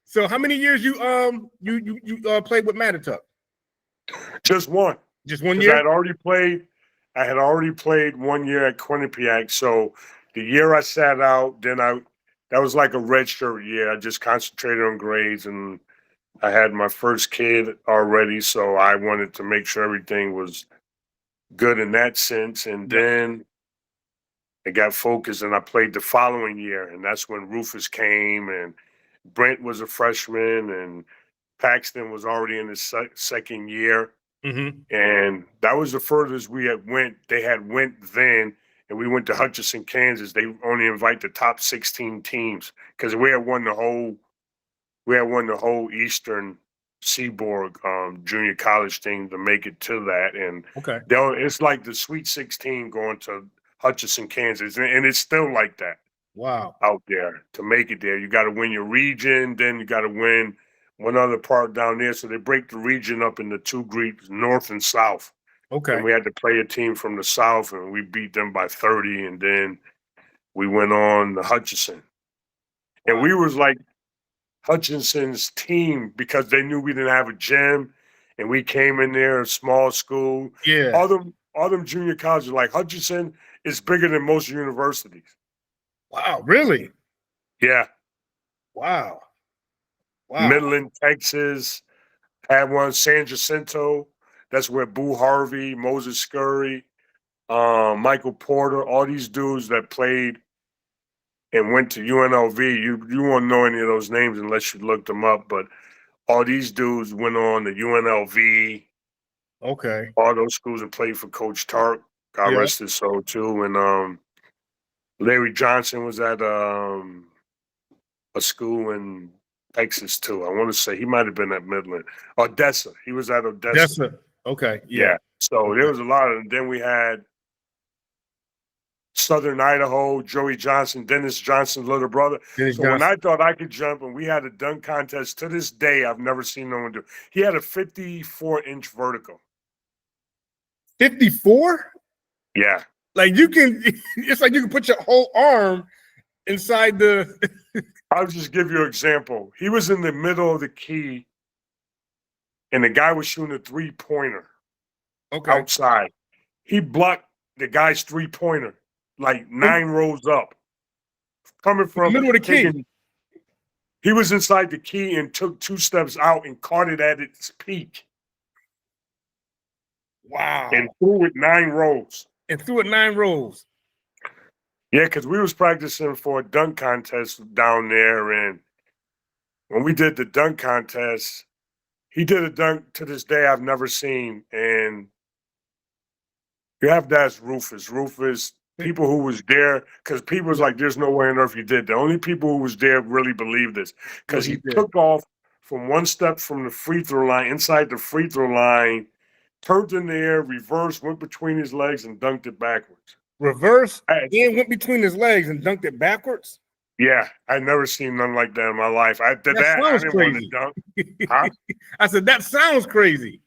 So how many years you played with Matatuck? Just one. Just 1 year? I had already played 1 year at Quinnipiac. So the year I sat out, that was like a redshirt year. I just concentrated on grades, and I had my first kid already. So I wanted to make sure everything was good in that sense. And then I got focused, and I played the following year. And that's when Rufus came, and Brent was a freshman, and Paxton was already in his second year. Mm-hmm. And that was the furthest we had went. They had went then, and we went to Hutchinson, Kansas. They only invite the top 16 teams because we had won the whole Eastern Seaboard junior college thing to make it to that. And it's like the Sweet 16 going to Hutchinson, Kansas, and it's still like that. Wow. out there to make it there. You got to win your region, then you got to win one other part down there. So they break the region up into two groups, north and south. Okay. And we had to play a team from the south, and we beat them by 30. And then we went on to Hutchinson. And we was like Hutchinson's team because they knew we didn't have a gym, and we came in there, a small school. Yeah. All them junior colleges, like Hutchinson, is bigger than most universities. Wow. Really? Yeah. Wow. Wow. Midland, Texas, had one. San Jacinto, that's where Boo Harvey, Moses Scurry, Michael Porter, all these dudes that played and went to UNLV. You won't know any of those names unless you looked them up, but all these dudes went on to UNLV. Okay. All those schools and played for Coach Tark. God rest his soul too. And Larry Johnson was at a school in Texas too. I want to say he might have been at Midland. Odessa. He was at Odessa. Okay. Yeah. So there was a lot of them. Then we had Southern Idaho, Joey Johnson, Dennis Johnson's little brother. When I thought I could jump and we had a dunk contest, to this day, I've never seen no one do. He had a 54-inch vertical. 54? Yeah. Like you can, it's like you can put your whole arm inside the. I'll just give you an example. He was in the middle of the key, and the guy was shooting a 3-pointer outside. He blocked the guy's 3-pointer like 9 rows up. Coming from the middle of the key. He was inside the key and took 2 steps out and caught it at its peak. Wow. And threw it 9 rows. Yeah, because we was practicing for a dunk contest down there, and when we did the dunk contest, he did a dunk to this day I've never seen. And you have to ask Rufus. People who was there, because people was like, there's no way on earth you did. The only people who was there really believed this, because he took off from 1 step from the free throw line, inside the free throw line, turned in the air, reversed, went between his legs, and dunked it backwards. Reverse, and went between his legs and dunked it backwards? Yeah, I'd never seen nothing like that in my life. I did that. I didn't want to dunk. Huh? I said, that sounds crazy.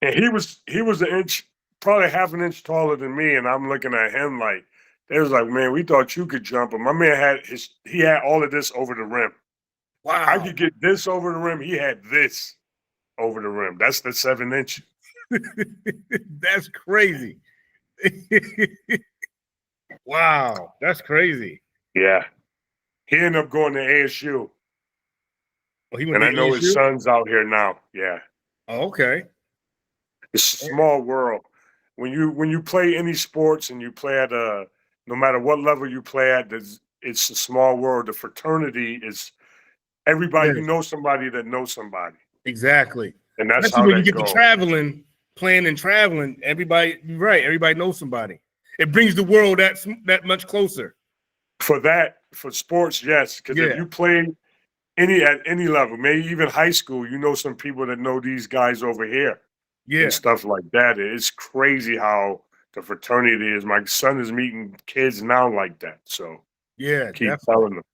And he was an inch, probably half an inch taller than me, and I'm looking at him like, they was like, man, we thought you could jump. But my man had all of this over the rim. Wow. I could get this over the rim. He had this over the rim. That's the 7 inch. That's crazy. Wow, that's crazy. Yeah. He ended up going to ASU. And I know his son's out here now. Yeah. Oh, okay. It's a small world. When you play any sports and you play at no matter what level you play at, it's a small world. The fraternity is everybody. You know somebody that knows somebody. Exactly. And that's especially how when that you get to traveling, playing and traveling. Everybody, you're right. Everybody knows somebody. It brings the world that much closer. For sports, yes. Because if you play at any level, maybe even high school, you know some people that know these guys over here. Yeah. And stuff like that. It's crazy how the fraternity is. My son is meeting kids now like that. So keep telling them.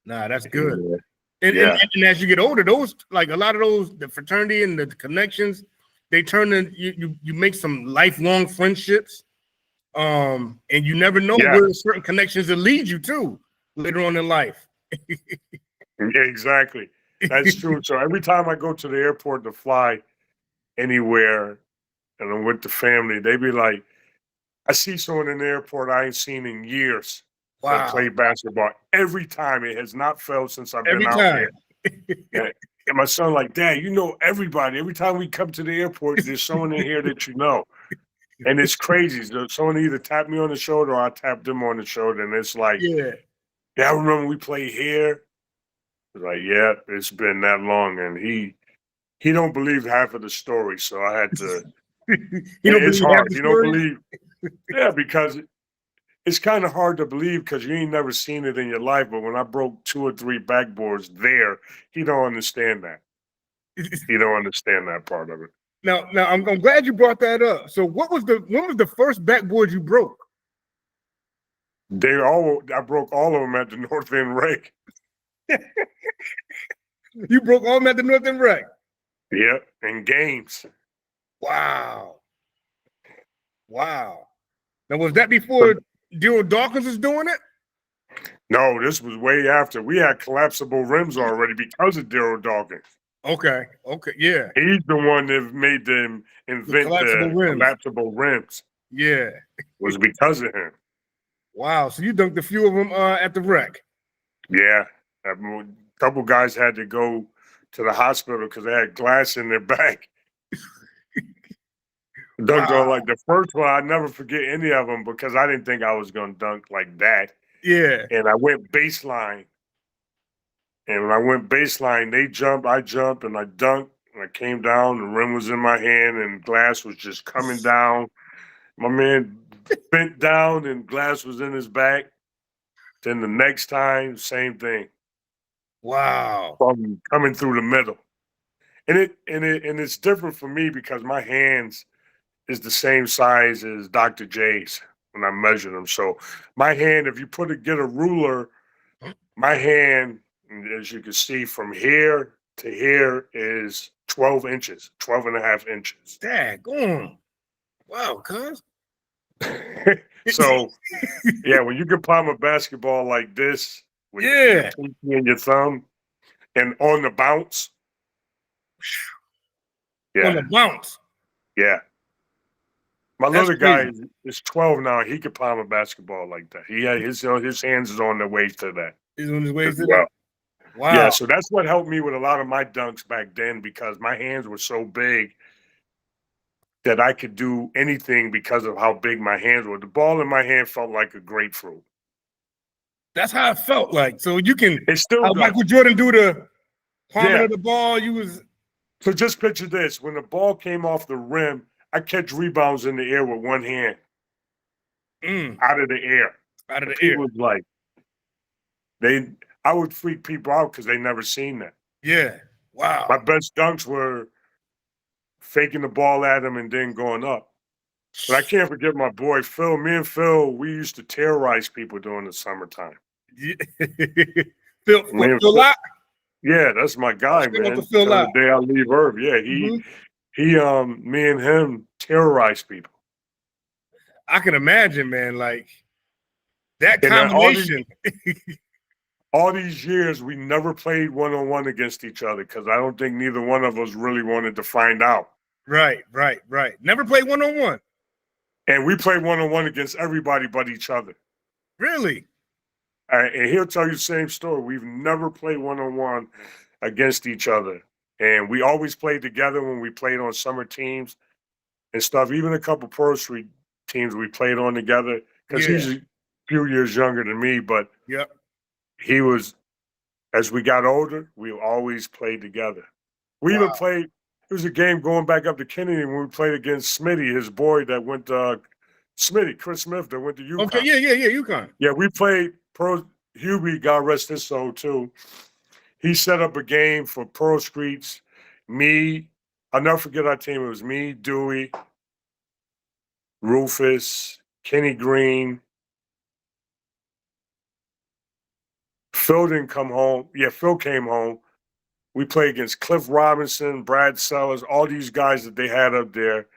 Nah, that's good. And as you get older, those, like a lot of those, the fraternity and the connections, they turn in, you make some lifelong friendships. And you never know where certain connections will lead you to later on in life. Exactly. That's true. So every time I go to the airport to fly anywhere and I'm with the family, they be like, I see someone in the airport I ain't seen in years that play basketball. Every time. It has not failed since I've been out here. And my son like, Dad, you know everybody. Every time we come to the airport, there's someone in here that you know. And it's crazy. So someone either tap me on the shoulder or I tap them on the shoulder. And it's like, I remember we played here. Like, yeah, it's been that long. And he don't believe half of the story. So I had to, it's hard. You don't believe. Yeah, because it's kind of hard to believe because you ain't never seen it in your life. But when I broke 2 or 3 backboards there, he don't understand that. He don't understand that part of it. Now, I'm glad you brought that up. So when was the first backboard you broke? I broke all of them at the North End Rec. You broke all of them at the North End Rec? Yep, in games. Wow. Wow. Now, was that before Daryl Dawkins was doing it? No, this was way after. We had collapsible rims already because of Daryl Dawkins. Okay. Yeah. He's the one that made them invent the collapsible rims. Yeah. Was because of him. Wow. So you dunked a few of them at the Rec? Yeah. A couple guys had to go to the hospital because they had glass in their back. Dunked on like the first one. I never forget any of them because I didn't think I was going to dunk like that. Yeah. And I went baseline. And when I went baseline, they jumped, I jumped, and I dunked. And I came down, the rim was in my hand, and glass was just coming down. My man bent down, and glass was in his back. Then the next time, same thing. Wow. Coming through the middle. And it's different for me because my hands is the same size as Dr. J's when I measure them. So my hand, if you get a ruler, my hand, as you can see from here to here is 12 inches, 12 and a half inches. Daggone. Wow, cuz. So, yeah, when you can palm a basketball like this with your pinky and your thumb and on the bounce. Yeah. On the bounce. Yeah. My little guy is 12 now. He could palm a basketball like that. He had his hands is on the way to that. He's on his way to that? Wow. Yeah, so that's what helped me with a lot of my dunks back then because my hands were so big that I could do anything because of how big my hands were. The ball in my hand felt like a grapefruit. That's how it felt like. So you can, it still how Michael Jordan do the palming of the ball, So just picture this. When the ball came off the rim, I catch rebounds in the air with one hand. Out of the air. Out of the air. People was like, I would freak people out because they never seen that. Yeah. Wow. My best dunks were faking the ball at him and then going up. But I can't forget my boy Phil. Me and Phil, we used to terrorize people during the summertime. Phil Lott? Yeah, that's my guy, man. Phil Lott. The day I leave Irv. Yeah, me and him terrorize people. I can imagine, man, like that combination. All these years, we never played one-on-one against each other because I don't think neither one of us really wanted to find out. Right. Never played one-on-one. And we played one-on-one against everybody but each other. Really? And he'll tell you the same story. We've never played one-on-one against each other. And we always played together when we played on summer teams and stuff. Even a couple Pro Street teams we played on together because he's a few years younger than me, but he was, as we got older, we always played together. We even played, it was a game going back up to Kennedy when we played against Smitty, his boy that went to Smitty, Chris Smith, that went to UConn. Okay, yeah, UConn. Yeah, we played Hubie, God rest his soul, too. He set up a game for Pearl Streets. Me, I'll never forget our team. It was me, Dewey, Rufus, Kenny Green. Phil didn't come home. Yeah, Phil came home. We played against Cliff Robinson, Brad Sellers, all these guys that they had up there.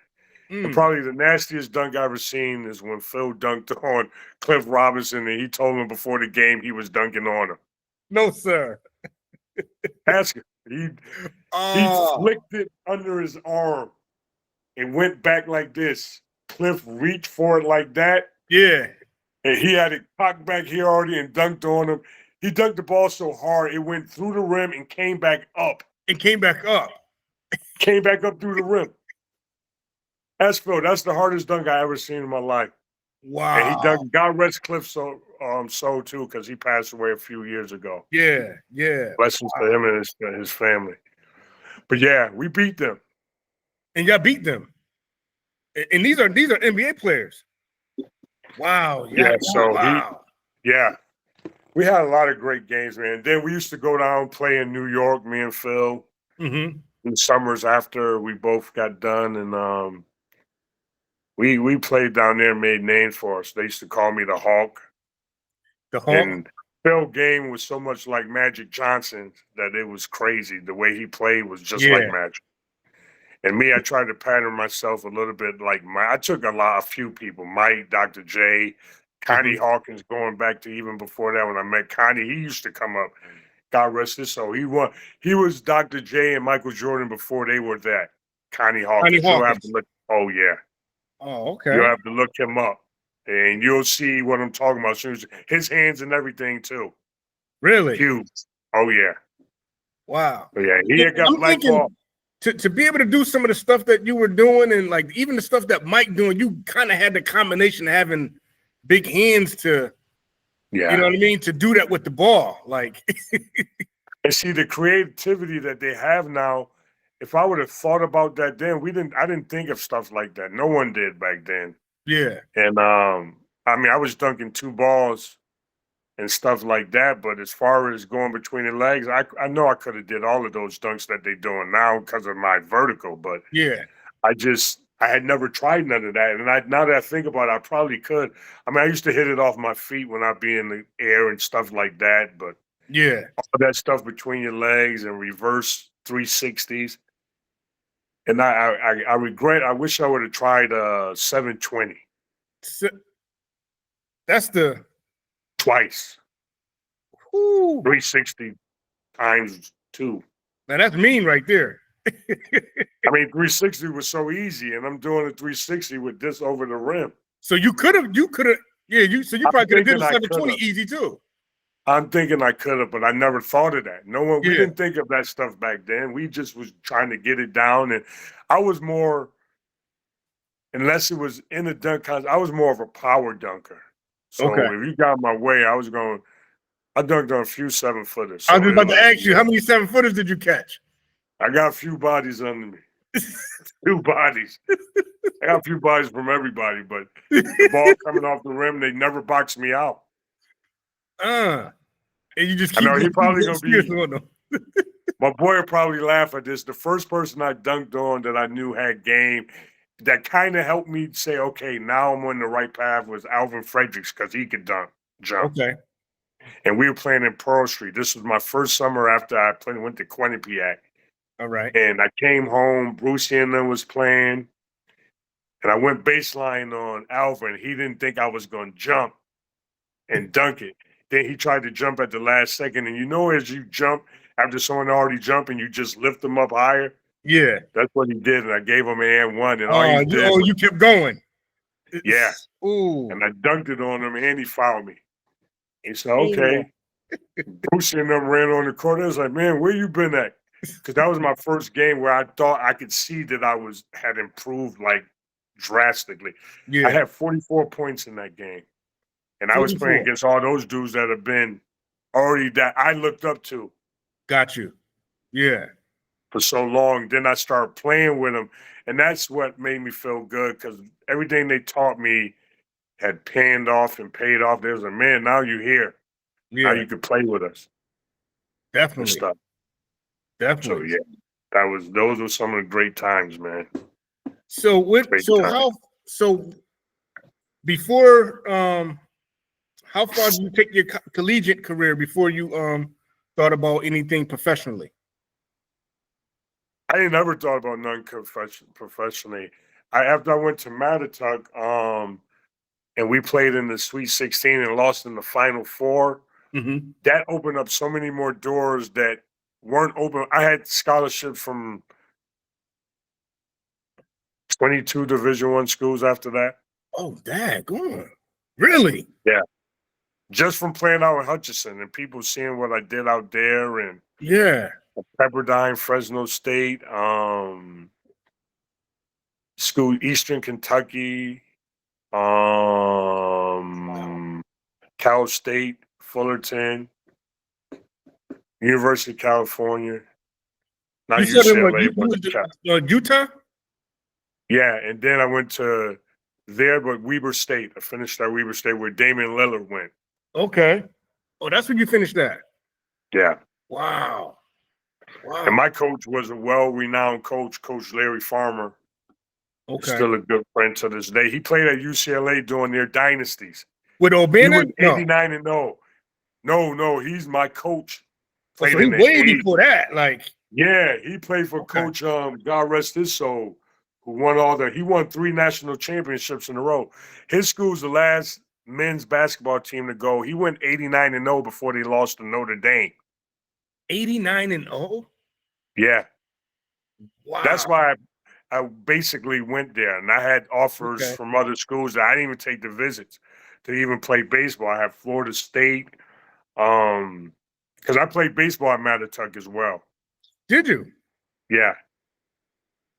And probably the nastiest dunk I've ever seen is when Phil dunked on Cliff Robinson and he told him before the game he was dunking on him. No, sir. Ask him. He flicked it under his arm and went back like this. Cliff reached for it like that. Yeah. And he had it cocked back here already and dunked on him. He dunked the ball so hard, it went through the rim and came back up. Came back up through the rim. That's Phil. That's the hardest dunk I ever seen in my life. Wow. And he dunked, God rest Cliff's soul too, because he passed away a few years ago. Yeah. Blessings to him and his family. But yeah, we beat them. And y'all beat them. And these are NBA players. Wow. Yeah, we had a lot of great games, man. Then we used to go down and play in New York, me and Phil, in the summers after we both got done. And we played down there and made names for us. They used to call me the Hawk. The Hawk. And Phil game was so much like Magic Johnson that it was crazy. The way he played was just like Magic. And me, I tried to pattern myself a little bit like I took a few people, Mike, Dr. J, Connie Hawkins, going back to even before that when I met Connie. He used to come up. God rest his soul. He was Dr. J and Michael Jordan before they were that. Connie Hawkins. You'll have to look. Oh yeah. Oh, okay. You'll have to look him up, and you'll see what I'm talking about. His hands and everything too. Really? Huge. Oh yeah. Wow. But yeah, he got blackballed. To be able to do some of the stuff that you were doing, and like even the stuff that Mike doing, you kind of had the combination of having big hands to, you know what I mean, to do that with the ball. Like, and see the creativity that they have now. If I would have thought about that then, I didn't think of stuff like that. No one did back then. Yeah. And I mean, I was dunking 2 balls and stuff like that. But as far as going between the legs, I know I could have did all of those dunks that they're doing now because of my vertical. But I had never tried none of that. And now that I think about it, I probably could. I mean, I used to hit it off my feet when I'd be in the air and stuff like that. But all that stuff between your legs and reverse 360s. And I regret, I wish I would have tried 720. That's the twice. 360 times 2. Now that's mean right there. I mean, 360 was so easy, and I'm doing a 360 with this over the rim. So you could have, so you probably could have did a 720 easy too. I'm thinking I could have, but I never thought of that. We didn't think of that stuff back then. We just was trying to get it down, and I was more, unless it was in a dunk contest, I was more of a power dunker. So if you got my way, I dunked on a few 7-footers. So I was about to ask you, how many 7-footers did you catch? I got a few bodies under me. Few bodies. I got a few bodies from everybody, but the ball coming off the rim, they never boxed me out. And you just keep, I know he probably gonna be. My boy will probably laugh at this. The first person I dunked on that I knew had game, that kind of helped me say, okay, now I'm on the right path, was Alvin Fredericks, because he could jump. Okay. And we were playing in Pearl Street. This was my first summer after I went to Quinnipiac. All right. And I came home, Brucey and them was playing, and I went baseline on Alvin. He didn't think I was going to jump and dunk it. Then he tried to jump at the last second. And as you jump after someone already jumping, you just lift them up higher. Yeah. That's what he did. And I gave him an and 1. And all he did you kept going. Yeah. Ooh. And I dunked it on him, and he fouled me. He said, okay. Brucey and them ran on the court. I was like, man, where you been at? Because that was my first game where I thought I could see that I had improved like drastically. Yeah. I had 44 points in that game. And I was playing against all those dudes that have been already that I looked up to. Got you. Yeah. For so long. Then I started playing with them. And that's what made me feel good, because everything they taught me had panned off and paid off. There's a man, now you're here. Yeah. Now you can play with us. Definitely. Stuff. Definitely. So yeah, those were some of the great times, man. So before how far did you take your collegiate career before you thought about anything professionally? I ain't never thought about none professionally. After I went to Mattituck, and we played in the Sweet 16 and lost in the Final Four, that opened up so many more doors that weren't open. I had scholarships from 22 Division I schools after that. Oh, daggone. Really? Yeah. Just from playing out in Hutchinson and people seeing what I did out there, and Pepperdine, Fresno State, school, Eastern Kentucky, Cal State, Fullerton, University of California. Not you UCLA, but Utah? Yeah, and then I went to but Weber State. I finished at Weber State where Damian Lillard went. Okay. Oh, that's when you finished that? Yeah. Wow. And my coach was a well-renowned coach, Coach Larry Farmer. Okay. Still a good friend to this day. He played at UCLA during their dynasties. With He O'Bannon? was No. 89 and 0. No, he's my coach. Oh, Played so he in the way 80s. before that. Like, Yeah, he played for okay. Coach God rest his soul, who he won 3 national championships in a row. His school's the last men's basketball team to go. He went 89 and 0 before they lost to Notre Dame. 89 and 0? Yeah. Wow. That's why I basically went there, and I had offers from other schools that I didn't even take the visits to even play baseball. I had Florida State, because I played baseball at Mattituck as well. Did you? Yeah.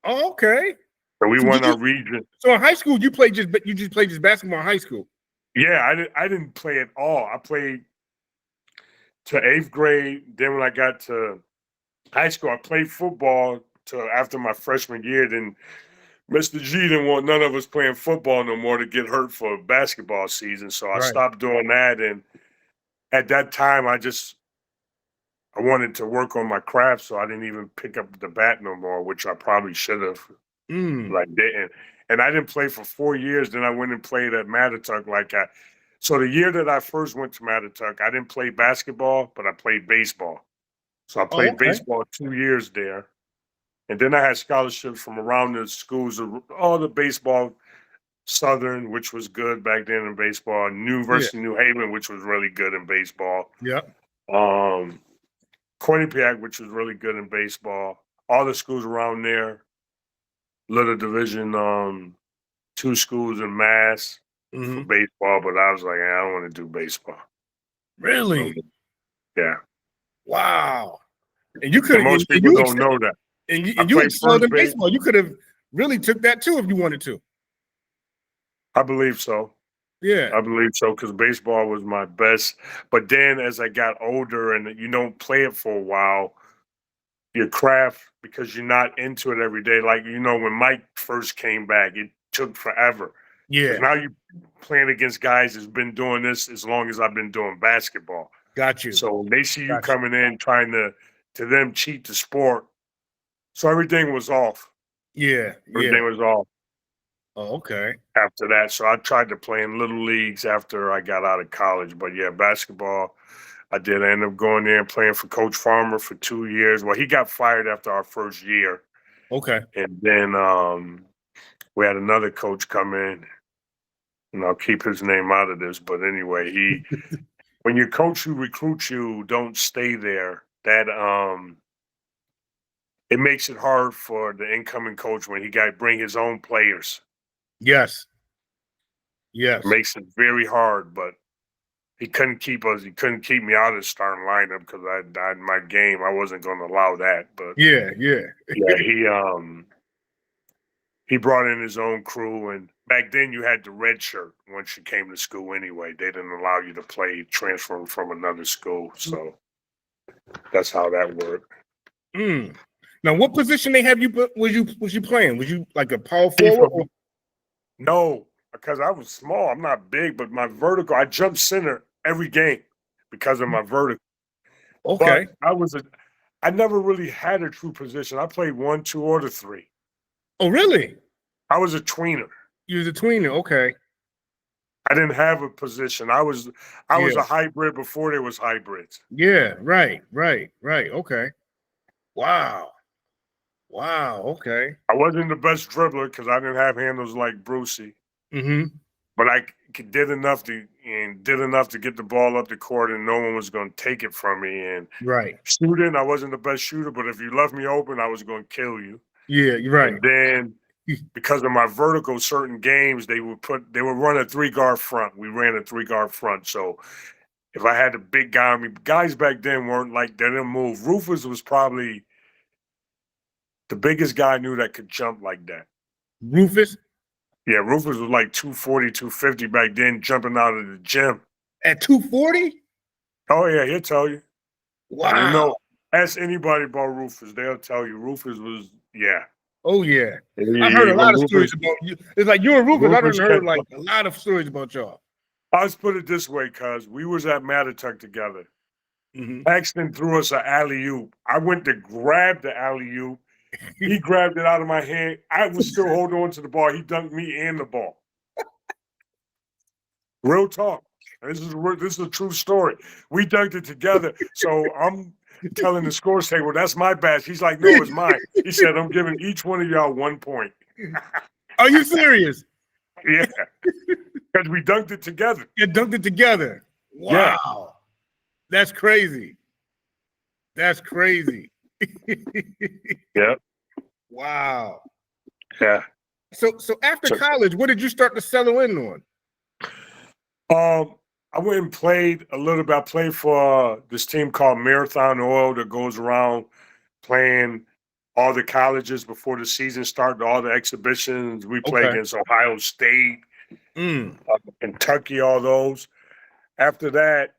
Oh, okay. So we won our region. So in high school, you just played just basketball in high school? Yeah, I didn't play at all. I played to 8th grade. Then when I got to high school, I played football till after my freshman year. Then Mr. G didn't want none of us playing football no more to get hurt for basketball season. So I stopped doing that. And at that time, I wanted to work on my craft, so I didn't even pick up the bat no more, which I probably should have. Like didn't. And I didn't play for 4 years. Then I went and played at Mattituck. So the year that I first went to Mattituck, I didn't play basketball, but I played baseball. So I played baseball 2 years there. And then I had scholarships from around the schools, all the baseball, Southern, which was good back then in baseball, University of New Haven, which was really good in baseball. Yep. Quinnipiac, which was really good in baseball. All the schools around there. Little Division 2 schools in Mass for baseball, but I was like, I don't want to do baseball. Really? Yeah. Wow. And you could. Most people don't know that. And you excelled in baseball. You could have really took that too if you wanted to. I believe so. Yeah. I believe so, because baseball was my best. But then as I got older and you don't play it for a while, your craft, because you're not into it every day. Like, when Mike first came back, it took forever. Yeah. Now you're playing against guys that's been doing this as long as I've been doing basketball. Got you. So they see you coming in trying to them cheat the sport. So everything was off. Yeah. Everything was off. Oh, okay. After that. So I tried to play in little leagues after I got out of college. But yeah, basketball, I did end up going there and playing for Coach Farmer for 2 years. Well, he got fired after our first year. Okay. And then we had another coach come in, and I'll keep his name out of this. But anyway, when your coach who recruits you don't stay there, that it makes it hard for the incoming coach when he got to bring his own players. Yes. It makes it very hard, but he couldn't keep us. He couldn't keep me out of the starting lineup because I died in my game. I wasn't going to allow that. But yeah, he brought in his own crew, and back then you had the red shirt once you came to school anyway. They didn't allow you to play transfer from another school, so that's how that worked. Now, what position they have you? Was you playing? Was you like a power forward? No, because I was small. I'm not big, but my vertical, I jumped center every game because of my vertical. Okay. But I never really had a true position. I played 1, 2, or the 3. Oh, really? I was a tweener. You was a tweener, okay. I didn't have a position. I was a hybrid before there was hybrids. Yeah, right. Okay. Wow, okay. I wasn't the best dribbler because I didn't have handles like Brucey. But I did enough to get the ball up the court, and no one was going to take it from me. And shooting, I wasn't the best shooter, but if you left me open, I was going to kill you. Yeah, you're right. And then because of my vertical, certain games they would run a 3-guard front. We ran a 3-guard front, so if I had a big guy on me, guys back then weren't like they didn't move. Rufus was probably the biggest guy I knew that could jump like that. Rufus? Yeah, Rufus was like 240, 250 back then, jumping out of the gym. At 240? Oh, yeah, he'll tell you. Wow. Ask anybody about Rufus. They'll tell you. Rufus was, yeah. Oh, yeah. I heard a lot of stories about you. It's like you and Rufus, I done heard like a lot of stories about y'all. Let's put it this way, cuz we was at Mattituck together. Paxton threw us an alley-oop. I went to grab the alley-oop. He grabbed it out of my hand. I was still holding on to the ball. He dunked me and the ball. Real talk. This is a true story. We dunked it together. So I'm telling the scores table, that's my badge. He's like, no, it's mine. He said, I'm giving each one of y'all 1 point. Are you serious? Yeah. Because we dunked it together. You dunked it together. Wow. Yeah. That's crazy. That's crazy. Yeah. Wow. Yeah. So after college, what did you start to settle in on? I went and played a little bit. I played for this team called Marathon Oil that goes around playing all the colleges before the season started, all the exhibitions. We played Okay. against Ohio State, Kentucky, all those. After that,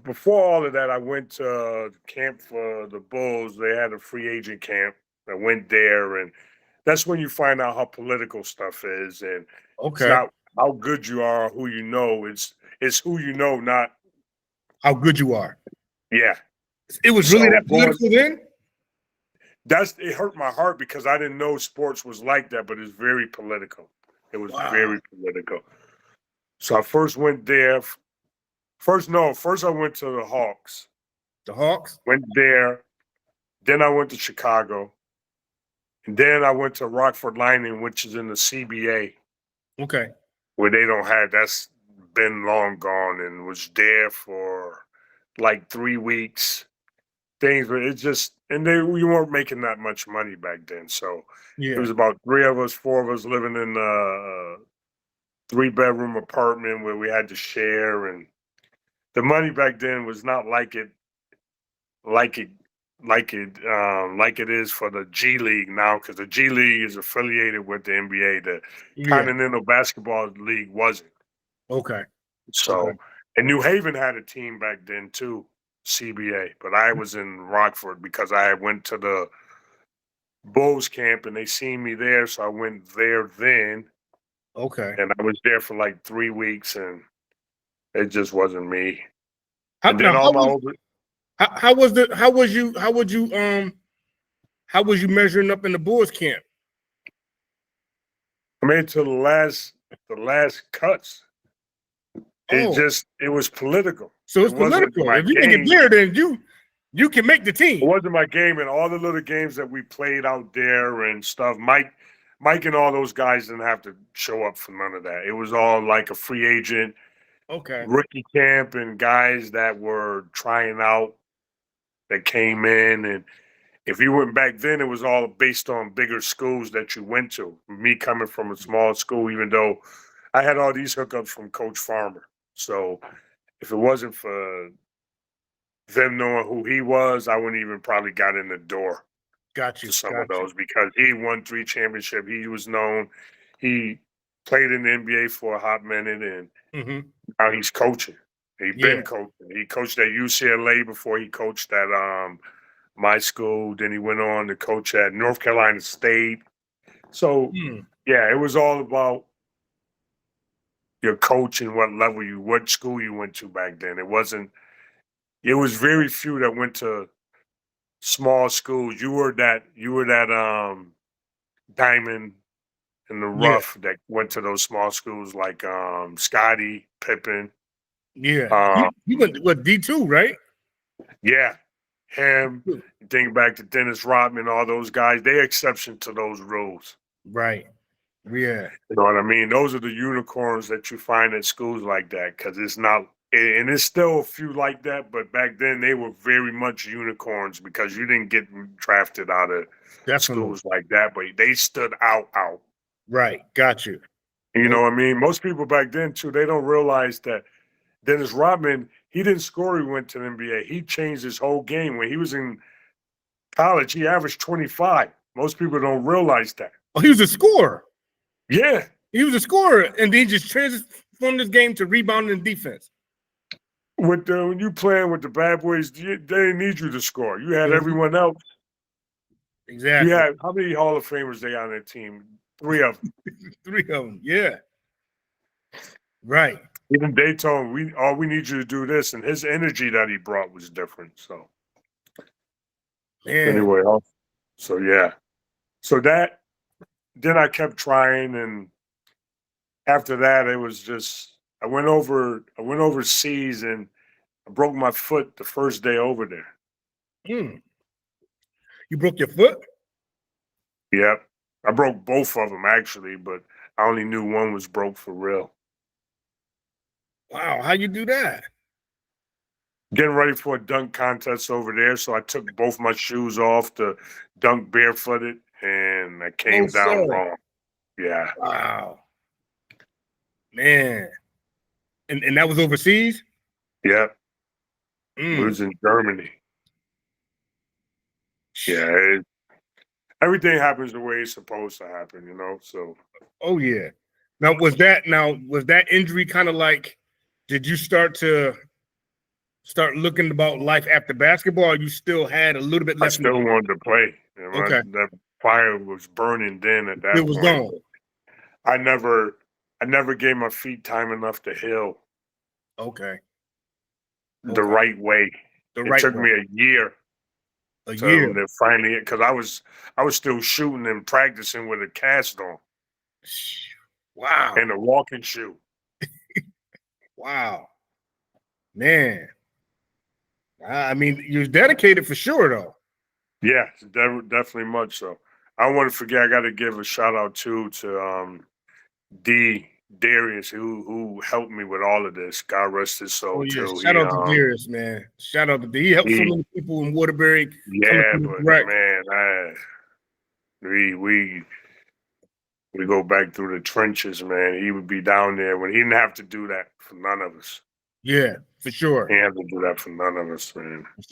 before all of that, I went to camp for the Bulls. They had a free agent camp. I went there, and that's when you find out how political stuff is, and it's Okay. not how good you are, or who you know. It's who you know, not How good you are. yeah. It was So really that political then? It hurt my heart because I didn't know sports was like that, but it's very political. It was very political. So I first went there. First I went to the Hawks. The Hawks? Went there. Then I went to Chicago. And then I went to Rockford Lightning, which is in the CBA. Okay. Where they don't have, that's been long gone, and was there for like 3 weeks. Things, but it just, and we weren't making that much money back then. So Yeah. it was about 3 of us, 4 of us living in a 3-bedroom apartment where we had to share. And the money back then was not like it is for the G League now, because the G League is affiliated with the NBA. The Continental Basketball League wasn't. Okay. So, and New Haven had a team back then too, CBA, but I was in Rockford because I went to the Bulls camp and they seen me there, so I went there then. Okay. And I was there for like 3 weeks, and it just wasn't me. How And then how was you measuring up in the Bulls camp? I made it to the last cuts. It was political. So it's political. If you didn't get there, then you can make the team. It wasn't my game, and all the little games that we played out there and stuff. Mike and all those guys didn't have to show up for none of that. It was all like a free agent, rookie camp, and guys that were trying out that came in. And if you went back then, it was all based on bigger schools that you went to. Me coming from a small school, even though I had all these hookups from Coach Farmer. So if it wasn't for them knowing who he was, I wouldn't even probably got in the door. Got you. To some of those, because he won 3 championships. He was known. He played in the NBA for a hot minute, and now he's coaching. He's been coaching. He coached at UCLA before he coached at my school. Then he went on to coach at North Carolina State. So yeah, it was all about your coach and what school you went to back then. It was very few that went to small schools. You were that diamond in the rough that went to those small schools like Scotty Pippen. Yeah. You went D2, right? Yeah. Him, think back to Dennis Rodman, all those guys, they exception to those rules. Right. Yeah. You know what I mean? Those are the unicorns that you find at schools like that, because it's not, and there's still a few like that, but back then they were very much unicorns because you didn't get drafted out of schools like that, but they stood out. Right. Got you. You know what I mean? Most people back then too, they don't realize that Dennis Rodman, he didn't score, he went to the NBA. He changed his whole game. When he was in college, he averaged 25. Most people don't realize that. Oh, he was a scorer. Yeah. He was a scorer, and then he just transformed this game to rebounding and defense. When you playing with the bad boys, they didn't need you to score. You had everyone else. Exactly. You had, how many Hall of Famers they on their team? 3 of them. 3 of them, yeah. Right. Even they told him, we need you to do this, and his energy that he brought was different. So anyway, so yeah. So then I kept trying, and after that, it was just I went overseas and I broke my foot the first day over there. You broke your foot? Yep. I broke both of them actually, but I only knew one was broke for real. Wow, how you do that? Getting ready for a dunk contest over there, so I took both my shoes off to dunk barefooted, and I came down wrong. Yeah. Wow. Man. And that was overseas? Yep. It was in Germany. Yeah. Everything happens the way it's supposed to happen, you know? So. Oh, yeah. Now, was that injury kind of like, did you start looking about life after basketball, or you still had a little bit left? I still wanted to play. You know, okay. That fire was burning then at that point. It was gone. I never gave my feet time enough to heal. Okay. The right way. It took me a year. A year. To finally, because I was still shooting and practicing with a cast on. Wow. And a walking shoe. Wow. Man. I mean, you're dedicated for sure, though. Yeah, definitely much so. I don't want to forget, I got to give a shout out too to Darius, who helped me with all of this. God rest his soul, too. Shout out to Darius, man. Shout out to D. He helped so many people in Waterbury. Yeah, but man, we go back through the trenches, man. He would be down there when he didn't have to do that for none of us. Yeah, for sure. He didn't have to do that for none of us, man. For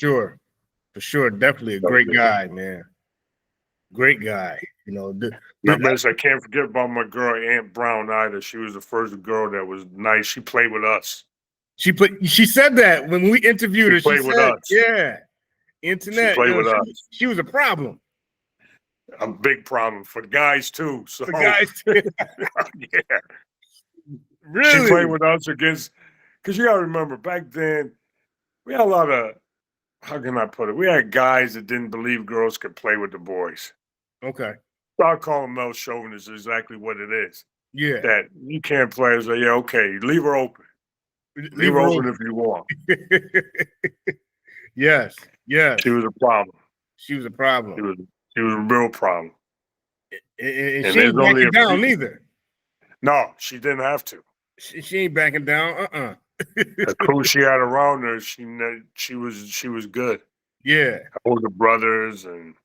sure. Definitely a great guy, man. Great guy. You know, I can't forget about my girl, Aunt Brown, either. She was the first girl that was nice. She played with us. She said that when we interviewed her. She played with us. Yeah. Internet. She played with us. She was a problem. A big problem for the guys, too. So, the guys, too. Yeah. Really? She played with us against, because you got to remember, back then, we had a lot of, how can I put it? We had guys that didn't believe girls could play with the boys. Okay. So I call them male chauvinists, exactly what it is. Yeah. That you can't play. I say, yeah, okay, leave her open. Leave her open if you want. Yes. She was a problem. She was a problem. She was a real problem. And she ain't backing down either. No, she didn't have to. She ain't backing down. The crew she had around her, she was good. Yeah. Older brothers and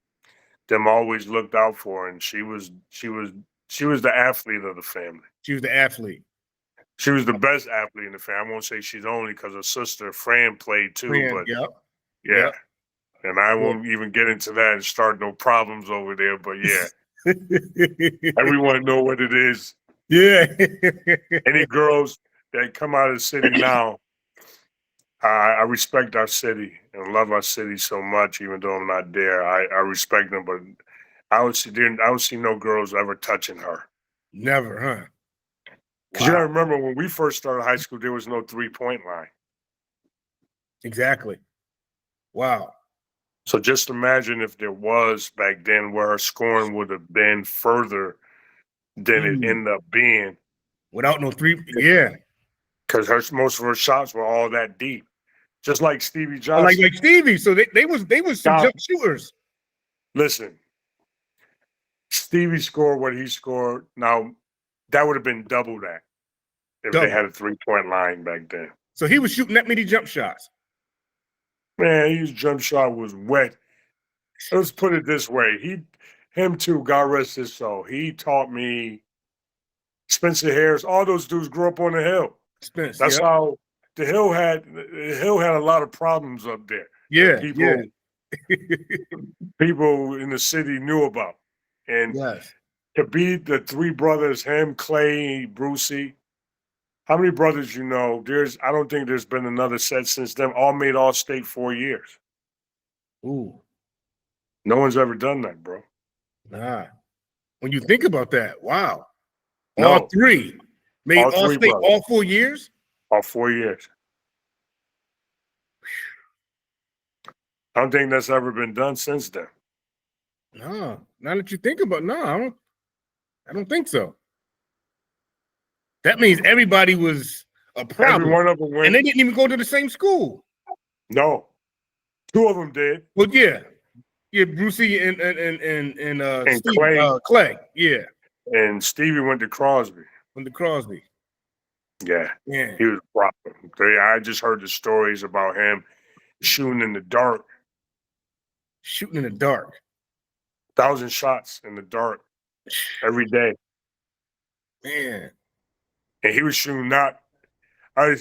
them always looked out for her, and she was the athlete of the family. She was the athlete. She was the best athlete in the family. I won't say she's only because her sister Fran played too, but yeah. And I won't even get into that and start no problems over there. But yeah, everyone know what it is. Yeah. Any girls that come out of the city now, I respect our city and love our city so much. Even though I'm not there, I respect them. But I would see no girls ever touching her. Never, huh? Because you gotta remember when we first started high school, there was no 3-point line. Exactly. Wow. So just imagine if there was back then, where her scoring would have been further than it ended up being. Without no three, yeah. Because most of her shots were all that deep, just like Stevie Johnson. Like Stevie. So they was some jump shooters. Listen, Stevie scored what he scored. Now that would have been double that if they had a 3-point line back then. So he was shooting that many jump shots. Man, his jump shot was wet. Let's put it this way. Him too, God rest his soul. He taught me, Spencer Harris, all those dudes grew up on the Hill. That's how the Hill had a lot of problems up there. Yeah. People in the city knew about. And to beat the three brothers, him, Clay, Brucey. How many brothers you know? I don't think there's been another set since them. All made All-State 4 years. Ooh. No one's ever done that, bro. Nah. When you think about that, wow. All three made All-State all 4 years? All 4 years. I don't think that's ever been done since then. No. Now that you think about it, I don't think so. That means everybody was A problem. Every one of them went. And they didn't even go to the same school. No, 2 of them did. Well, yeah, Brucey and Steve, Clay. Clay, yeah, And Stevie went to Crosby. Went to Crosby. Yeah, Yeah, he was a problem. I just heard the stories about him shooting in the dark. Shooting in the dark. 1,000 shots in the dark every day. Man. And he was shooting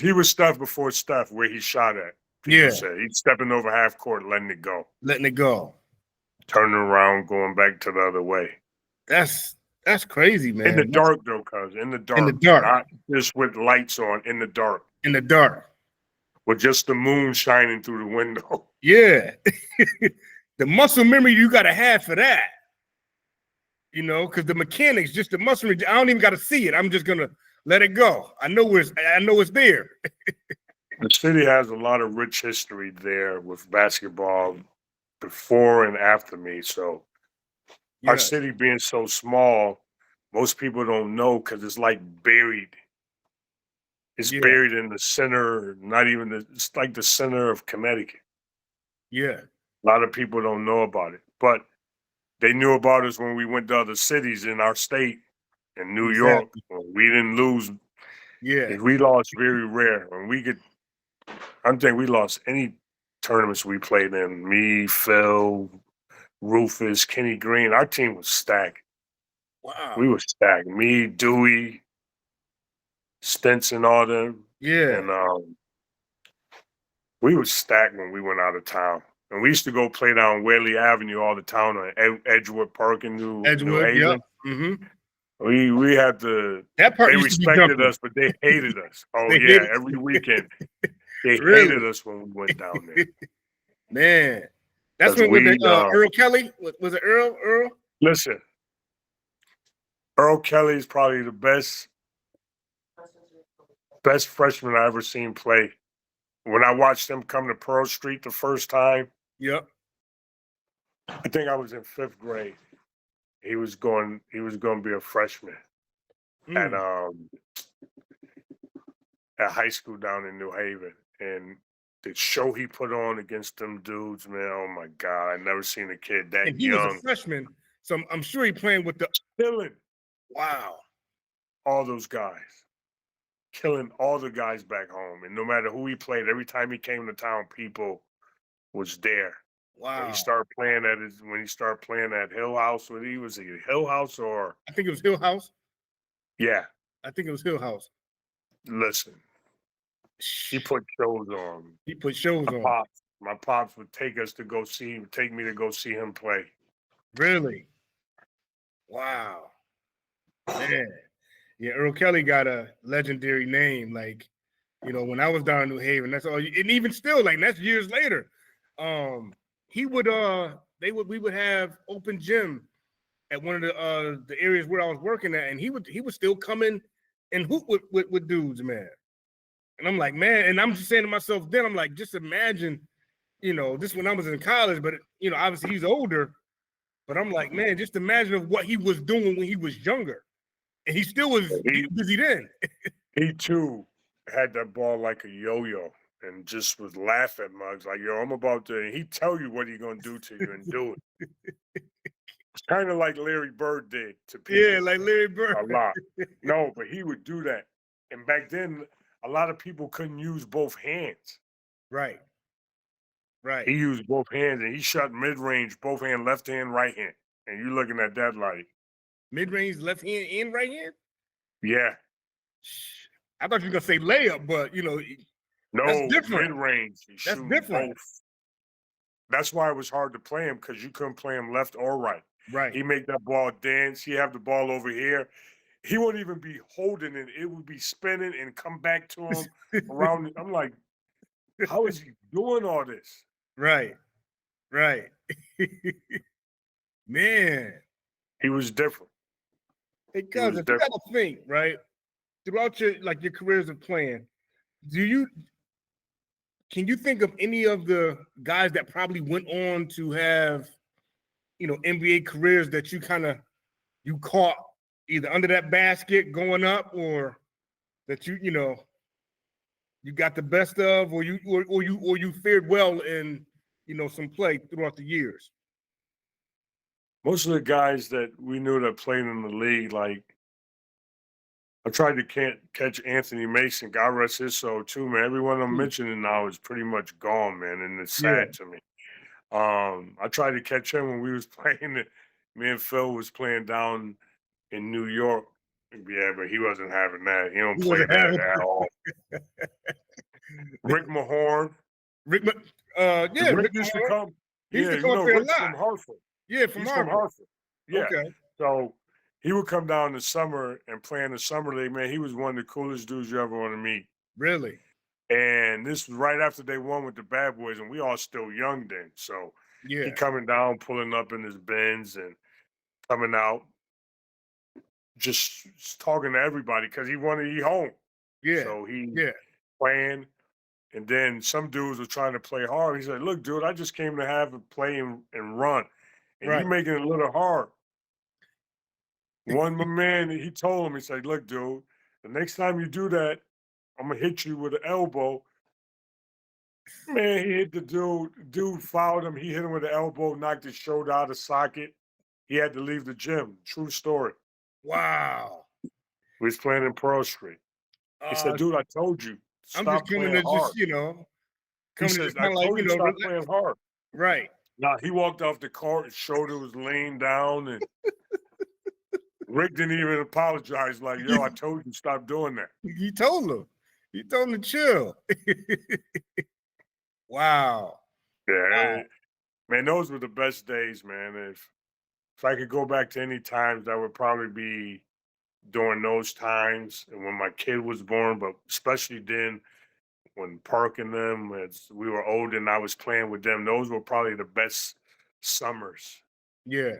he was Steph before Steph where he shot at. Yeah. Said. He's stepping over half court, letting it go. Letting it go. Turning around, going back to the other way. That's crazy, man. In the dark, though, cuz. In the dark. In the dark. Not just with lights on, in the dark. In the dark. With just the moon shining through the window. Yeah. The muscle memory you got to have for that. You know, because the mechanics, just the muscle memory, I don't even got to see it. I'm just going to let it go. I know it's there. The city has a lot of rich history there with basketball before and after me. So our city being so small, most people don't know because it's like buried. It's buried in the center, it's like the center of Connecticut. Yeah. A lot of people don't know about it, but they knew about us when we went to other cities in our state, in New York. We didn't lose. Yeah. We lost very rare. I don't think we lost any tournaments we played in. Me, Phil, Rufus, Kenny Green. Our team was stacked. Wow. We were stacked. Me, Dewey, Stinson, all them. Yeah. And we were stacked when we went out of town. And we used to go play down Whaley Avenue all the time on Edgewood Park in New Haven. Yep. Mm-hmm. We had to. That part they used respected to be us, but they hated us. Oh They yeah, hated every weekend they Really? hated us when we went down there. Man, that's 'Cause when Earl Kelly was it Earl? Listen, Earl Kelly is probably the best freshman I ever seen play. When I watched him come to Pearl Street the first time. Yep. I think I was in 5th grade. He was going to be a freshman at high school down in New Haven. And the show he put on against them dudes, man, oh my God, I never seen a kid that and he young. was a freshman, so I'm sure he playing with the Killing. Wow. All those guys. Killing all the guys back home. And no matter who he played, every time he came to town, people was there. Wow. When he started playing at Hill House, was he Hill House or? I think it was Hill House. Yeah. I think it was Hill House. Listen, he put shows on. He put shows on. My pops would take me to go see him play. Really? Wow. Man. Yeah, Earl Kelly got a legendary name. Like, you know, when I was down in New Haven, that's all. And even still, like, that's years later. We would have open gym at one of the areas where I was working at, and he would still come in and hoop with dudes, man. And I'm like, man, and I'm just saying to myself then, I'm like, just imagine, you know, this when I was in college, but you know, obviously he's older, but I'm like, man, just imagine of what he was doing when he was younger. And he still was busy then. He too had that ball like a yo-yo and just would laugh at mugs like, yo, I'm about to, and he'd tell you what he's going to do to you and do it. It's kind of like Larry Bird did to people. Yeah, like Larry Bird. A lot. No, but he would do that. And back then, a lot of people couldn't use both hands. Right. Right. He used both hands and he shot mid-range, both hand, left hand, right hand. And you're looking at that like. Mid-range, left hand and right hand? Yeah. I thought you were going to say layup, but, you know. No, that's different. Mid-range. That's different. Both. That's why it was hard to play him because you couldn't play him left or right. Right. He make that ball dance. He have the ball over here. He wouldn't even be holding it. It would be spinning and come back to him around. I'm like, how is he doing all this? Right. Right. Man. He was different. Hey, cuz, if you got to think, right, throughout your careers of playing, can you think of any of the guys that probably went on to have, you know, NBA careers that you caught either under that basket going up or that you know, you got the best of, or you fared well in, some play throughout the years? Most of the guys that we knew that played in the league, like I tried to catch Anthony Mason, God rest his soul too, man. Everyone I'm mentioning now is pretty much gone, man, and it's sad to me. I tried to catch him when we was playing. Me and Phil was playing down in New York. Yeah, but he wasn't having that. He don't He play wasn't that having at all. Rick Mahorn. Rick, Rick Rick used to Mahorn. come. He used Yeah, to come up there a Rick's from lot. Hartford. Yeah, from He's Hartford. from Hartford. Yeah. Okay. So he would come down in the summer and play in the summer league. Man, he was one of the coolest dudes you ever want to meet. Really? And this was right after they won with the Bad Boys, and we all still young then. So Yeah. he coming down, pulling up in his Benz and coming out, just talking to everybody because he wanted to eat home. Yeah. So he Yeah. playing. And then some dudes were trying to play hard. He said, "Look, dude, I just came to have a play and run. And Right. you making it a little hard." One man, he told him, he said, "Look, dude, the next time you do that, I'm gonna hit you with an elbow." Man, he hit the dude. Dude fouled him. He hit him with an elbow, knocked his shoulder out of socket. He had to leave the gym. True story. Wow. We was playing in Pearl Street. He said, "Dude, I told you, I'm just stop coming playing to hard." just, He coming to says, just "I kind of like, told you, stop relax. playing hard." Right. Now he walked off the court, his shoulder was laying down, and Rick didn't even apologize. Like, "Yo, I told you, stop doing that." He told him. He told him to chill. Wow. Yeah, Wow. man, those were the best days, man. If I could go back to any times, that would probably be during those times and when my kid was born, but especially then when Park and them, as we were older and I was playing with them, those were probably the best summers Yeah,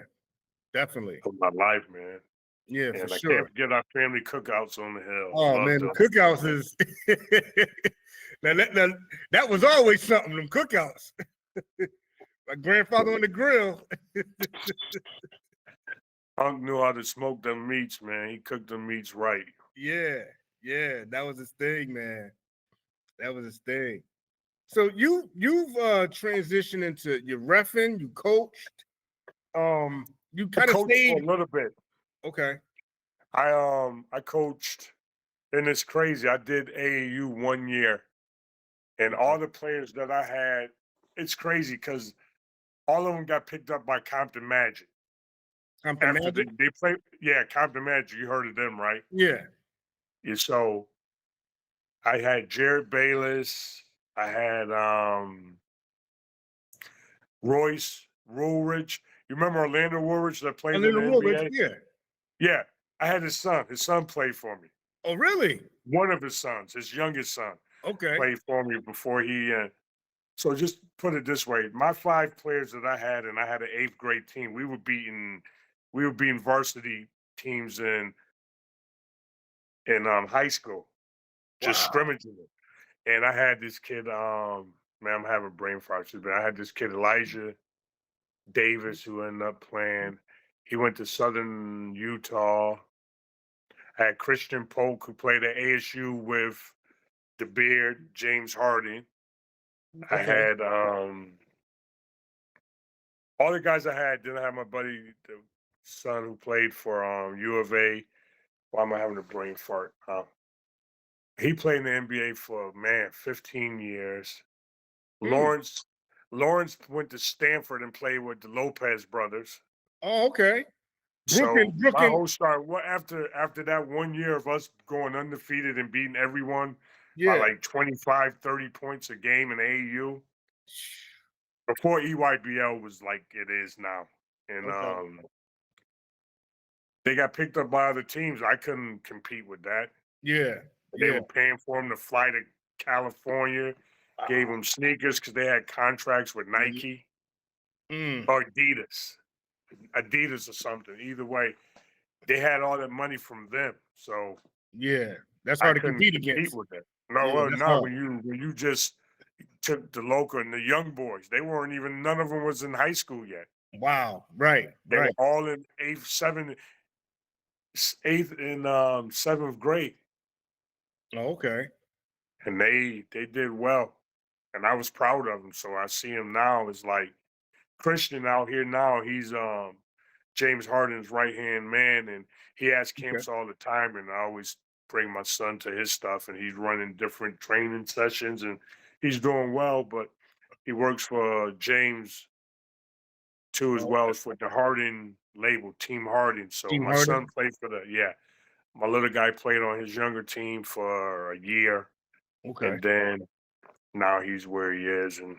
definitely. of my life, man. Yeah, for And I sure. can't forget our family cookouts on the hill. Oh Love man, them. the cookouts is now, that was always something. Them cookouts. My grandfather on the grill. Unc knew how to smoke them meats, man. He cooked them meats right. Yeah, that was his thing, man. That was his thing. So you've transitioned into your reffing, you coached. You I kind of coached for stayed. a little bit. Okay. I coached, and it's crazy. I did AAU 1 year, and all the players that I had, it's crazy because all of them got picked up by Compton Magic. Compton After Magic? they played, yeah, Compton Magic. You heard of them, right? Yeah. Yeah. So I had Jared Bayless. I had Royce Woolridge. You remember Orlando Woolridge that played in the NBA? Yeah. Yeah, I had his son. His son played for me. Oh, really? One of his sons, his youngest son, Okay. played for me before he. So just put it this way: my 5 players that I had, and I had an 8th grade team. We were beating varsity teams in high school, just Wow. scrimmaging it. And I had this kid. Man, I'm having brain fart, but I had this kid Elijah Davis who ended up playing. He went to Southern Utah. I had Christian Polk who played at ASU with the Beard, James Harden. I Okay. had all the guys I had. Then I had my buddy, the son who played for U of A. Why am I having a brain fart? He played in the NBA for 15 years. Hmm. Lawrence went to Stanford and played with the Lopez brothers. Oh, okay. So my Brooklyn. whole start after that 1 year of us going undefeated and beating everyone by Yeah. like 25, 30 points a game in AAU. Before EYBL was like it is now. And Okay. they got picked up by other teams. I couldn't compete with that. Yeah. They Yeah. were paying for them to fly to California, gave them sneakers because they had contracts with Nike Mm. or Adidas or something. Either way, they had all that money from them. So Yeah. That's I hard to couldn't compete compete against. with that. No, Yeah, well, that's not hard. when you just took the local and the young boys. They weren't even none of them was in high school yet. Wow. Right. They were Right. all in eighth and 7th grade. Oh, okay. and they did well, and I was proud of them. So I see him now as like Christian out here now. He's James Harden's right hand man, and he has Okay. camps all the time. And I always bring my son to his stuff, and he's running different training sessions, and he's doing well. But he works for James too, as Oh, well okay. as for the Harden label, Team Harden. So Team my Harden. son played for my little guy played on his younger team for a year, Okay. and then now he's where he is and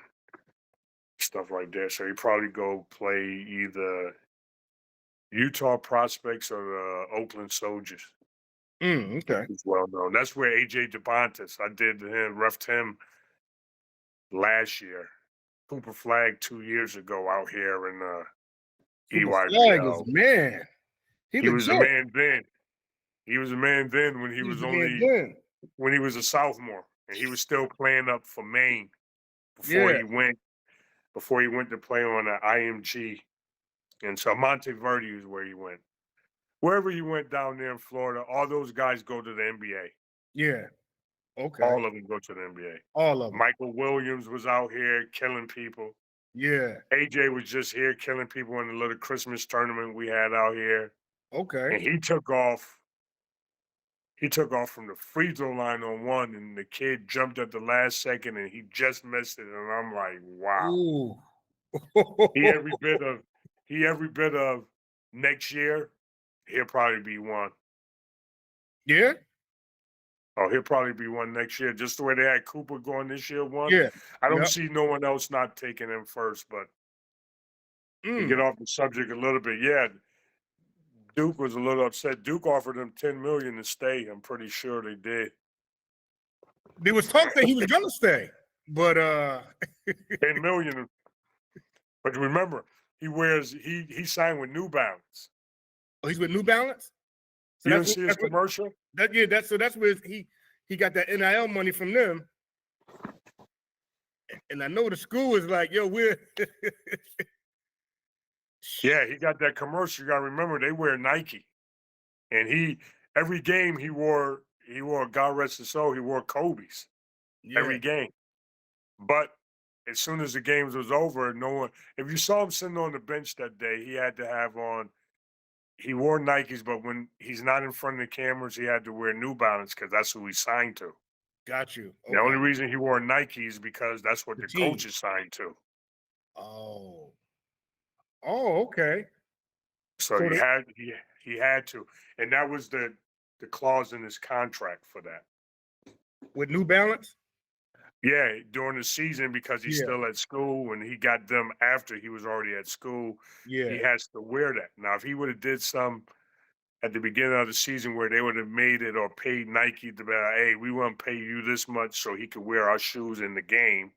stuff like that. So he probably go play either Utah Prospects or the Oakland Soldiers. Okay. He's well known. That's where AJ DeBontis. I did him, refed him last year. Cooper Flag 2 years ago out here in Super Flag is EYBL. man. He He was a legit. man then. He was a man then when he He's was the man only then. when he was a sophomore, and he was still playing up for Maine before Yeah. he went to play on the IMG. And so Monteverde is where he went. Wherever he went down there in Florida, all those guys go to the NBA. Yeah. Okay. All of them go to the NBA. All of them. Michael Williams was out here killing people. Yeah. AJ was just here killing people in the little Christmas tournament we had out here. Okay. And he took off. He took off from the free throw line on one, and the kid jumped at the last second, and he just missed it. And I'm like, wow. Ooh. He every bit of next year, he'll probably be one. Yeah. Oh, he'll probably be one next year. Just the way they had Cooper going this year, one. Yeah. I don't Yep. see no one else not taking him first. But to get Mm. off the subject a little bit, yeah, Duke was a little upset. Duke offered him $10 million to stay. I'm pretty sure they did. There was talk that he was gonna stay, but $10 million. But remember, he signed with New Balance. oh, he's with New Balance. So You didn't see his that's what, commercial? that's where he got that NIL money from them. And I know the school is like, yo, we're Yeah, he got that commercial. You gotta remember they wear Nike. And every game he wore, God rest his soul, he wore Kobe's yeah, every game. But as soon as the games was over, no one, if you saw him sitting on the bench that day, he had to have on, he wore Nikes, but when he's not in front of the cameras, he had to wear New Balance because that's who he signed to. got you. The only reason he wore Nike is because that's what The the team. coaches signed to. Oh. Oh, okay. So So he had to. And that was the clause in his contract for that. with New Balance? Yeah, during the season because he's Yeah. still at school and he got them after he was already at school. Yeah. He has to wear that. Now, if he would have did some at the beginning of the season where they would have made it or paid Nike to be like, hey, we want to pay you this much so he could wear our shoes in the game,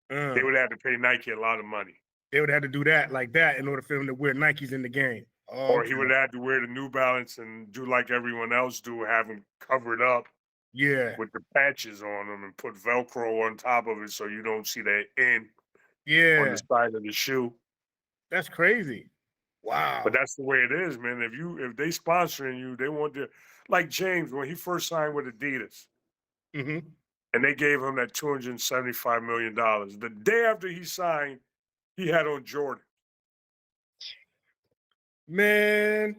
they would have to pay Nike a lot of money. They would have to do that like that in order for him to wear Nikes in the game. Oh, Or he would have to wear the New Balance and do like everyone else do, have them covered up yeah. with the patches on them and put Velcro on top of it so you don't see that in on Yeah. the side of the shoe. That's crazy. Wow. But that's the way it is, man. If they sponsoring you, they want to, like James when he first signed with Adidas, hmm and they gave him that $275 million. The day after he signed, he had on Jordan. Man,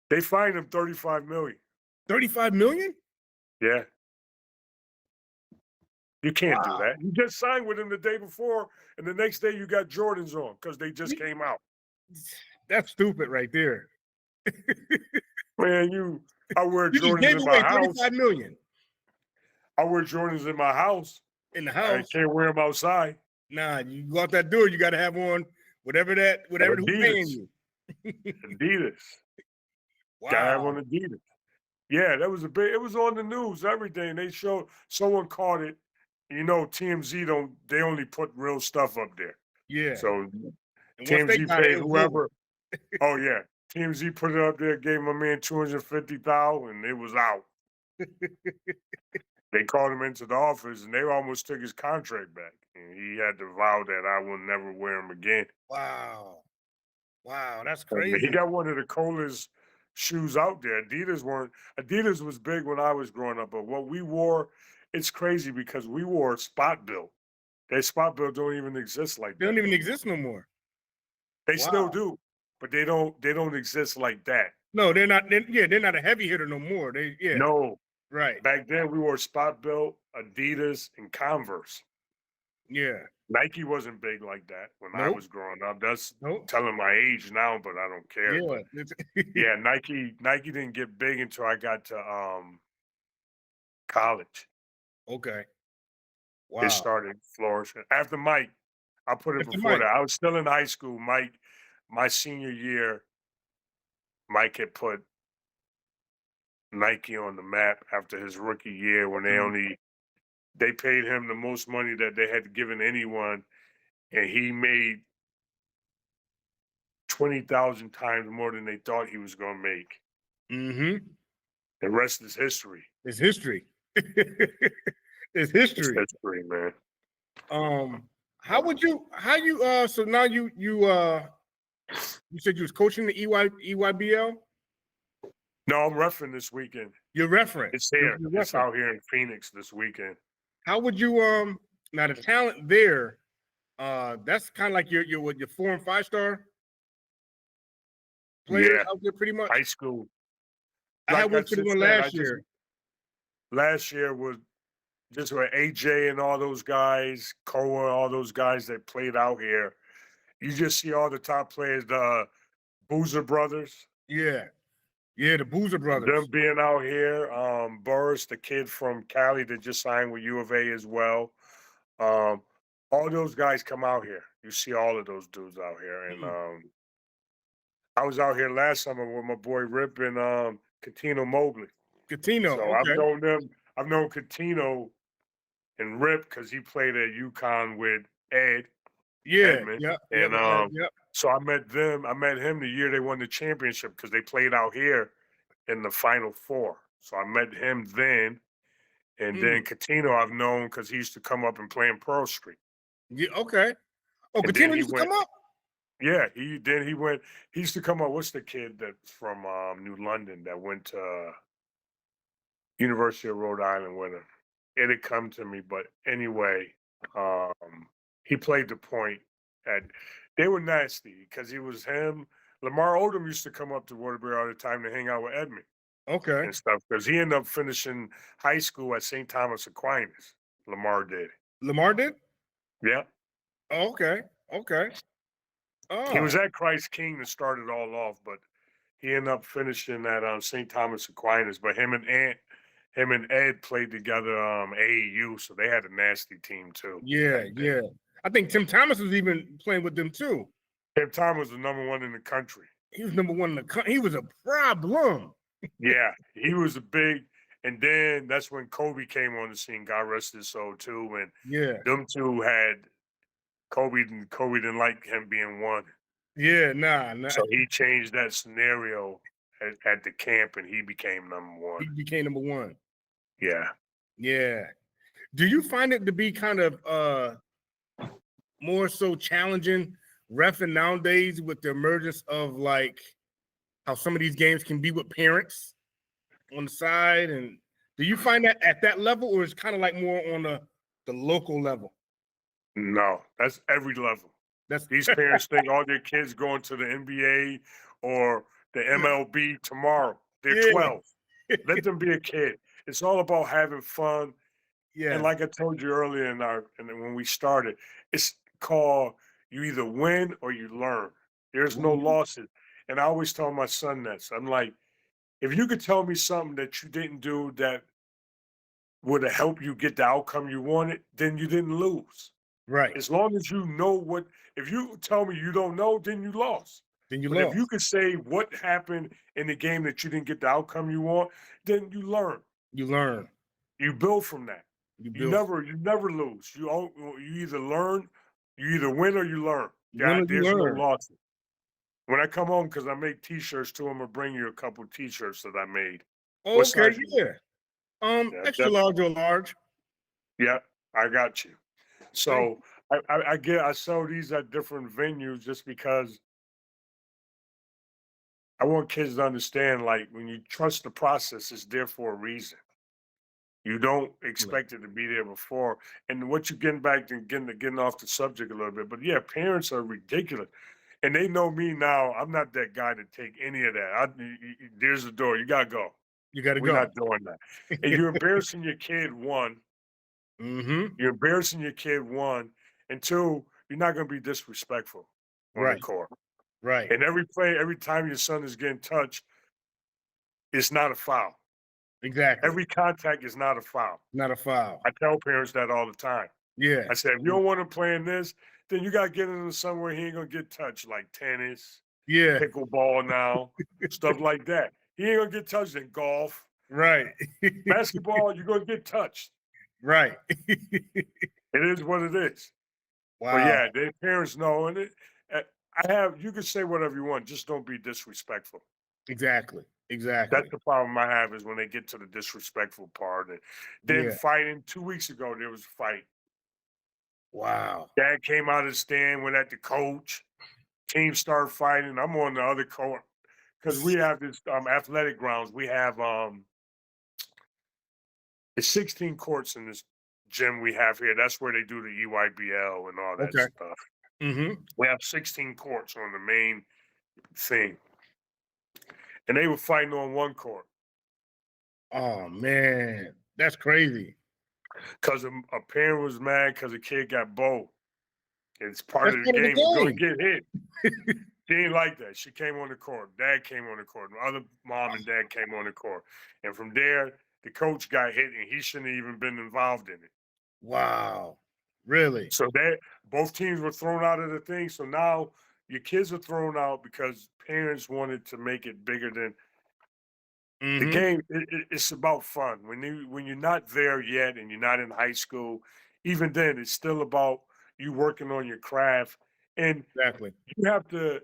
They fined him $35 million. 35 million? Yeah. You can't do Wow. that. You just signed with him the day before, and the next day you got Jordans on because they just came out. That's stupid right there. Man, I wear You just Jordans gave in away my house. 35 million I wear Jordans in my house. in the I house. can't wear them outside. Nah, you go out that door, you got to have on who's paying you. Adidas. Wow. Gotta have on Adidas. Yeah, that was it was on the news, everything. They showed, someone caught it. You know, TMZ they only put real stuff up there. Yeah. So And once they TMZ got it, paid it was over. whoever. Oh yeah. TMZ put it up there, gave my man $250,000, and it was out. They called him into the office and they almost took his contract back. And he had to vow that I will never wear him again. Wow. Wow, that's I mean, crazy. he got one of the coldest shoes out there. Adidas was big when I was growing up, but what we wore, it's crazy because we wore spot built. That spot built don't even exist like They that. don't even exist no more. They still Wow. do, but they don't exist like that. No, they're not. They're not a heavy hitter no more. No, Right. back then we wore spot built, Adidas, and Converse. Yeah. Nike wasn't big like that when I Nope. was growing up. That's Nope. telling my age now, but I don't care. Yeah. But yeah, Nike didn't get big until I got to college. Okay. It Wow. started flourishing. After Mike, I'll put it After before Mike. that. I was still in high school. Mike, my senior year, Mike had put Nike on the map after his rookie year when they paid him the most money that they had given anyone, and he made 20,000 times more than they thought he was going to make. Mm-hmm. The rest is history. It's history. It's It's history. history, man. So now you said you was coaching the EYBL? No, I'm roughing this weekend. You're referenced. It's here. You're It's out here in Phoenix this weekend. How would you now the talent there, that's kind of like your 4 and 5 star players out there pretty much? High school. I had one just one said, last year. Last year was just with AJ and all those guys, Koa, all those guys that played out here. You just see all the top players, the Boozer brothers. Yeah. Yeah, the Boozer brothers. Them being out here. Burris, the kid from Cali that just signed with U of A as well. All those guys come out here. You see all of those dudes out here. And I was out here last summer with my boy Rip and Catino Mobley. Catino, So okay. I've known them. I've known Catino and Rip because he played at UConn with Ed. Yeah, Edmund. yeah. And Yep. so I met them. I met him the year they won the championship because they played out here in the Final Four. So I met him then. And then Catino I've known because he used to come up and play in Pearl Street. Yeah, okay. Oh, And Catino used to come up? Yeah, he used to come up. What's the kid that's from New London that went to University of Rhode Island with him? It had come to me, but anyway, he played the point. And they were nasty because he was him. Lamar Odom used to come up to Waterbury all the time to hang out with Edmund. Okay. And stuff because he ended up finishing high school at St. Thomas Aquinas. Lamar did. Lamar did? Yeah. Oh, okay. Okay. Oh. He was at Christ King to start it all off, but he ended up finishing at St. Thomas Aquinas. But him and Ed played together AAU, so they had a nasty team too. Yeah, yeah. I think Tim Thomas was even playing with them too. Tim Thomas was number 1 in the country. He was number 1 in the country. He was a problem. Yeah, he was a big, and then that's when Kobe came on the scene. God rest his soul too. And yeah, them two had Kobe didn't like him being one. Yeah, nah. So he changed that scenario at the camp, and he became number 1. He became number 1. Yeah. Yeah. Do you find it to be kind of more so challenging reffing nowadays with the emergence of like how some of these games can be with parents on the side? And do you find that at that level, or is it kind of like more on the local level? No, that's every level. These parents think all their kids going to the NBA or the MLB tomorrow. They're 12. Let them be a kid. It's all about having fun. Yeah. And like I told you earlier and when we started, it's called you either win or you learn. There's no losses. And I always tell my son this. I'm like, if you could tell me something that you didn't do that would have helped you get the outcome you wanted, then you didn't lose. Right. As long as you know if you tell me you don't know, then you lost. Then you lost. If you could say what happened in the game that you didn't get the outcome you want, then you learn. You learn. You build from that. You never lose. You either learn, you either win or you learn. There's no losses. When I come home, because I make T-shirts too, I'm gonna bring you a couple T-shirts that I made. Oh, okay, yeah. Extra large or large? Yeah, I got you. So I sell these at different venues just because I want kids to understand, like, when you trust the process, it's there for a reason. You don't expect it to be there before. And what you're getting back to getting off the subject a little bit, but yeah, parents are ridiculous. And they know me now. I'm not that guy to take any of that. There's the door. You gotta go. You got to We're go. not doing that. And you're embarrassing your kid, one. Mm-hmm. You're embarrassing your kid, one. And two, you're not gonna be disrespectful on the Right. court. Right. And every play, every time your son is getting touched, it's not a foul. Exactly. Every contact is not a foul. Not a foul. I tell parents that all the time. Yeah. I said, if you don't want him playing this, then you got to get into somewhere he ain't going to get touched, like tennis, Yeah. pickleball now, stuff like that. He ain't going to get touched in golf. Right. Basketball, you're going to get touched. Right. It is what it is. Wow. But yeah, their parents know. And you can say whatever you want, just don't be disrespectful. Exactly. Exactly. That's the problem I have is when they get to the disrespectful part. And then Yeah. fighting, 2 weeks ago, there was a fight. Wow. Dad came out of the stand, went at the coach. Team started fighting. I'm on the other court because we have this athletic grounds. We have it's 16 courts in this gym we have here. That's where they do the EYBL and all that Okay. stuff. Mm-hmm. We have 16 courts on the main thing. And they were fighting on one court. Oh man, that's crazy. Because a parent was mad because a kid got bowled. It's part That's of the part of the game. You're going game. to get hit. She didn't like that. She came on the court. Dad came on the court. My other mom and dad came on the court. And from there, the coach got hit, and he shouldn't have even been involved in it. Wow. Really? So both teams were thrown out of the thing. So now your kids are thrown out because parents wanted to make it bigger than the Mm-hmm. game. It's about fun. When you're not there yet and you're not in high school, even then, it's still about you working on your craft. And Exactly. you have to.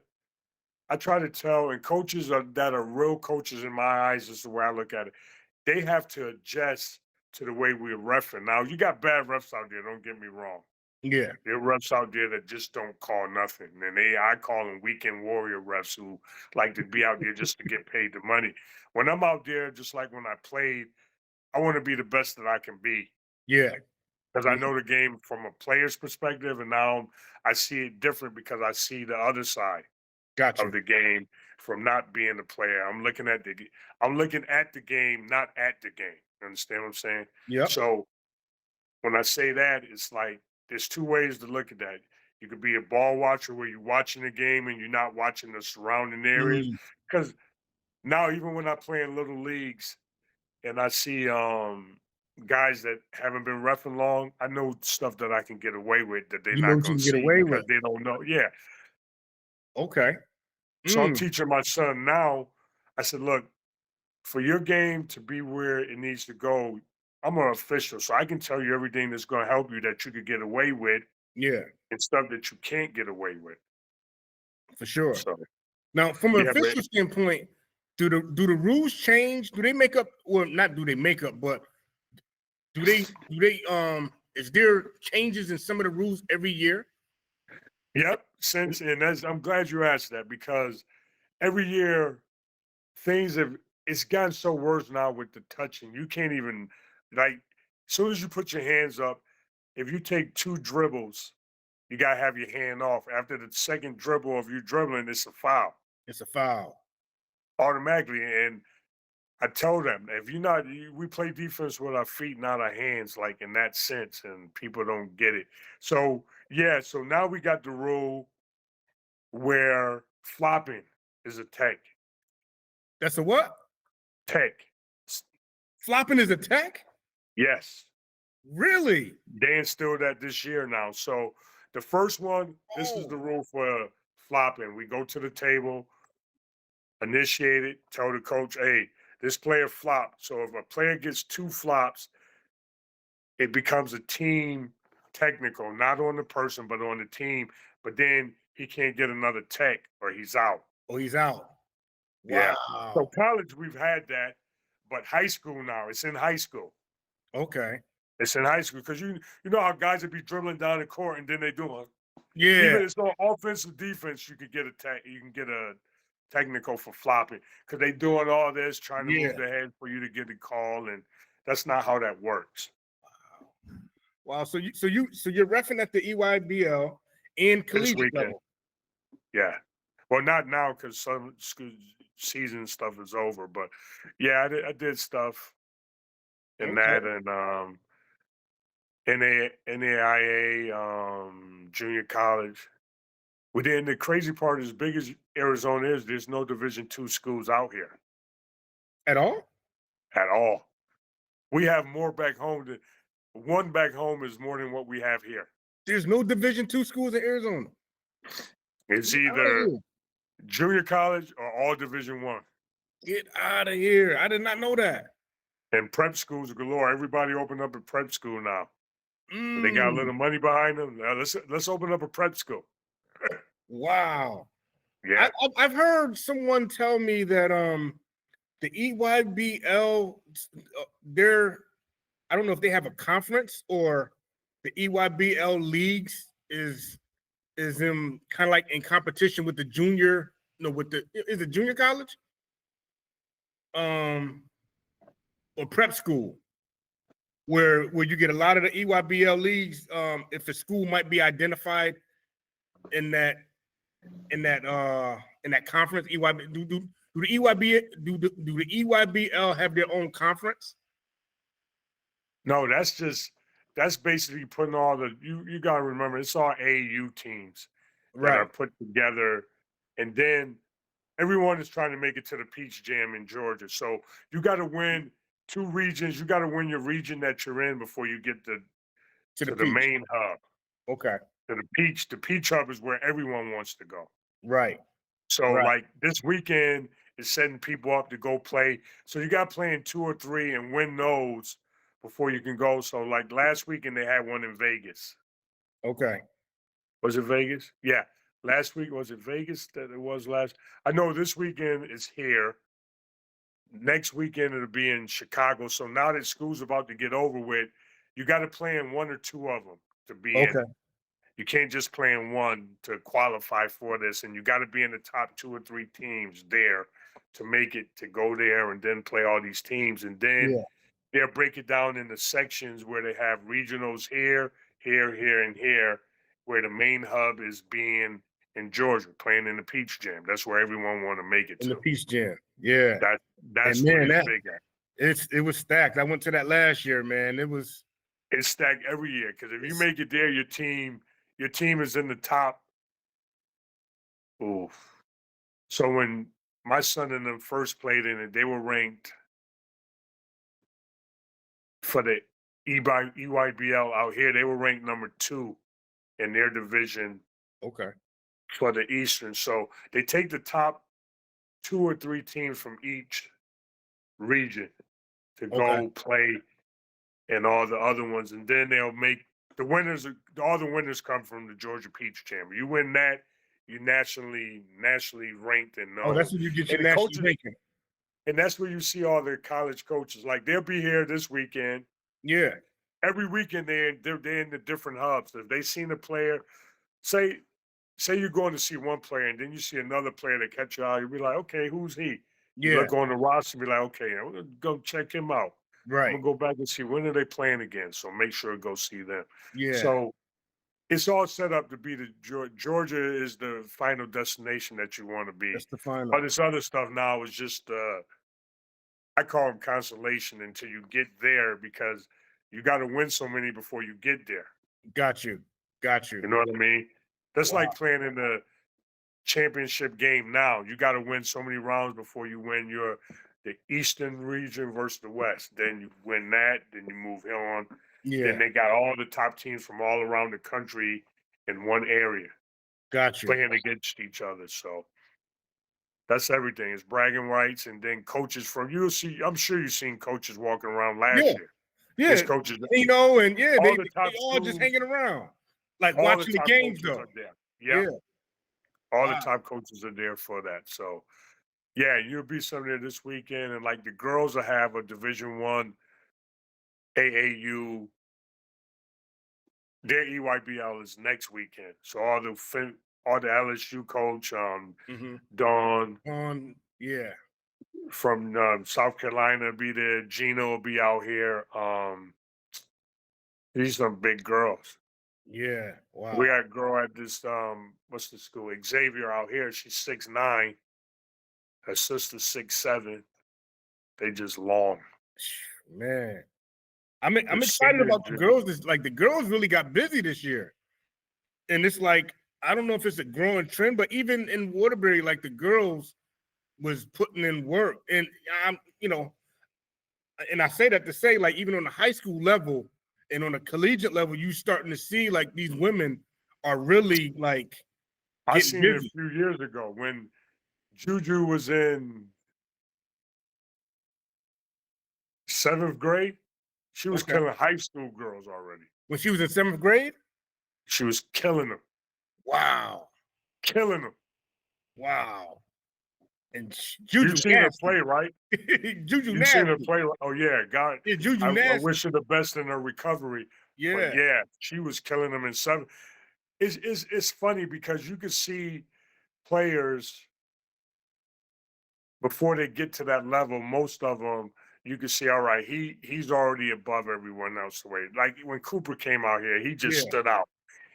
I try to tell, and coaches that are real coaches in my eyes, is the way I look at it. They have to adjust to the way we're reffing. Now, you got bad refs out there. Don't get me wrong. Yeah. There are refs out there that just don't call nothing, and I call them weekend warrior refs who like to be out there just to get paid the money. When I'm out there, just like when I played, I want to be the best that I can be Yeah. because I know the game from a player's perspective, and now I see it different because I see the other side Gotcha. of the game from not being a player. I'm looking at the game, not at the game. You understand what I'm saying? Yep. So when I say that, it's like there's two ways to look at that. You could be a ball watcher where you're watching the game and you're not watching the surrounding areas. Mm. Because now even when I play in little leagues and I see guys that haven't been reffing long, I know stuff that I can get away with that they're You know not what you gonna can get see away because with. they don't know. Yeah. Okay. So I'm Mm. teaching my son now. I said, look, for your game to be where it needs to go, I'm an official, so I can tell you everything that's going to help you that you could get away with Yeah, and stuff that you can't get away with. for sure. So Now, from an yeah, but official standpoint, do the rules change? Do they make up, or not do they make up, but do they is there changes in some of the rules every year? yep. I'm glad you asked that because every year it's gotten so worse now with the touching. You can't even like as soon as you put your hands up, if you take two dribbles, you gotta have your hand off. After the second dribble of you dribbling, it's a foul It's a foul. automatically. And I told them if we play defense with our feet, not our hands, like in that sense, and people don't get it. So yeah, so now we got the rule where flopping is a tech. That's a what? Tech. Flopping is a tech? Yes. Really? They instilled that this year now. So the first one, this is the rule for flopping. We go to the table, initiate it, tell the coach, hey, this player flopped. So if a player gets two flops, it becomes a team technical, not on the person, but on the team. But then he can't get another tech or he's out. Oh, he's out. Yeah. Wow. So college, we've had that, but high school now, it's in high school. Okay. It's in high school because you know how guys would be dribbling down the court and then they do it. Yeah. Even it's on offense or defense, you could get a tech. You can get a technical for flopping because they doing all this trying to Yeah. move the head for you to get the call, and that's not how that works. Wow. So you're reffing at the EYBL and This collegiate weekend, level. yeah. Well, not now because some school season stuff is over, but yeah, I did stuff in Okay. that and NAIA, junior college. Well, then the crazy part, as big as Arizona is, there's no Division II schools out here At all? at all. We have more back home than one back home is more than what we have here. There's no Division II schools in Arizona. It's Get outta either here. junior college or all Division I. Get out of here. I did not know that. And prep schools galore. Everybody opened up a prep school now. They got a Mm, little money behind them. Now let's open up a prep school. wow. Yeah. I've heard someone tell me that the EYBL I don't know if they have a conference or the EYBL leagues is kind of like in competition with the junior, is it junior college? Or prep school, where you get a lot of the EYBL leagues. If a school might be identified in that conference, EYB do the EYBL have their own conference? No, that's basically putting all the you gotta remember it's all AAU teams that are Right. put together, and then everyone is trying to make it to the Peach Jam in Georgia. So you got to win 2 regions. You got to win your region that you're in before you get To the to the Peach. main hub. Okay. To the Peach. The Peach hub is where everyone wants to go. Right. So Right. like this weekend is setting people up to go play. So you got playing 2 or 3 and win those before you can go. So like last weekend they had one in Vegas. Okay. Was it Vegas? Yeah. Last week, was it Vegas that it was last? I know this weekend is here. Next weekend it'll be in Chicago. So now that school's about to get over with, you got to play in 1 or 2 of them to be in. Okay. You can't just play in one to qualify for this, and you got to be in the top 2 or 3 teams there to make it to go there and then play all these teams. And then Yeah. they'll break it down into sections where they have regionals here, here, and here, where the main hub is being in Georgia, playing in the Peach Jam. That's where everyone want to make it In the to. Peach Jam. Yeah. That's And what man, it's big at. it was stacked. I went to that last year, man. It was It's stacked every year because if you make it there, your team is in the top. Oof. So when my son and them first played in it, they were ranked for the EYBL out here. They were ranked number 2 in their division okay. for the Eastern. So they take the top 2 or 3 teams from each region to Okay. go play in all the other ones, and then they'll make the winners. All the winners come from the Georgia Peach Jam. You win that, you nationally ranked and known. Oh, that's when you get your And the national coaches, ranking. and that's where you see all the college coaches. Like they'll be here this weekend. Yeah. Every weekend they're in the different hubs. If they seen a player, say you're going to see one player and then you see another player that catch your eye, you'll be like, okay, who's he? You Yeah. look on the roster and be like, okay, I'm gonna go check him out. I'm Right. gonna go back and see when are they playing again. So make sure to go see them. Yeah. So it's all set up to be the Georgia is the final destination that you want to be. That's the final. But this other stuff now is just I call them consolation until you get there because you got to win so many before you get there. Got you. You know what I mean? That's Wow. like playing in the championship game now. You got to win so many rounds before you win the Eastern region versus the West. Then you win that, then you move on. Yeah. Then they got all the top teams from all around the country in one area Got you. playing against each other. So that's everything. It's bragging rights, and then coaches from you'll see. I'm sure you've seen coaches walking around last year. Yeah. There's coaches. And All they the top all just schools, hanging around, like all watching the top games coaches though. are there. Yep. Yeah. All Wow. the top coaches are there for that. So yeah, you'll be some there this weekend, and like the girls will have a Division I AAU. Their EYBL is next weekend, so all the all the LSU coach, Mhm. Don Yeah. from South Carolina will be there. Gino will be out here. These some big girls. Yeah. We Wow. got a girl at this what's the school? Xavier out here. She's 6'9". Her sister's 6'7". They just long. Man. I'm The excited senior about the junior. girls. Like the girls really got busy this year. And it's like, I don't know if it's a growing trend, but even in Waterbury, like the girls was putting in work. And I'm, and I say that to say, like, even on the high school level and on a collegiate level, you starting to see like these women are really like I getting seen it a busy. few years ago when Juju was in 7th grade. She was Okay. killing high school girls already. When she was in 7th grade? She was killing them, Wow. killing them. Wow. And You Juju seen her play, nasty. right? Juju You seen her nasty. play. Oh yeah, God. Yeah, Juju I nasty. wish her the best in her recovery. But Yeah. yeah, she was killing them in 7. It's funny because you can see players before they get to that level. Most of them, you can see, all right, he's already above everyone else. The way, like when Cooper came out here, he just Yeah. stood out.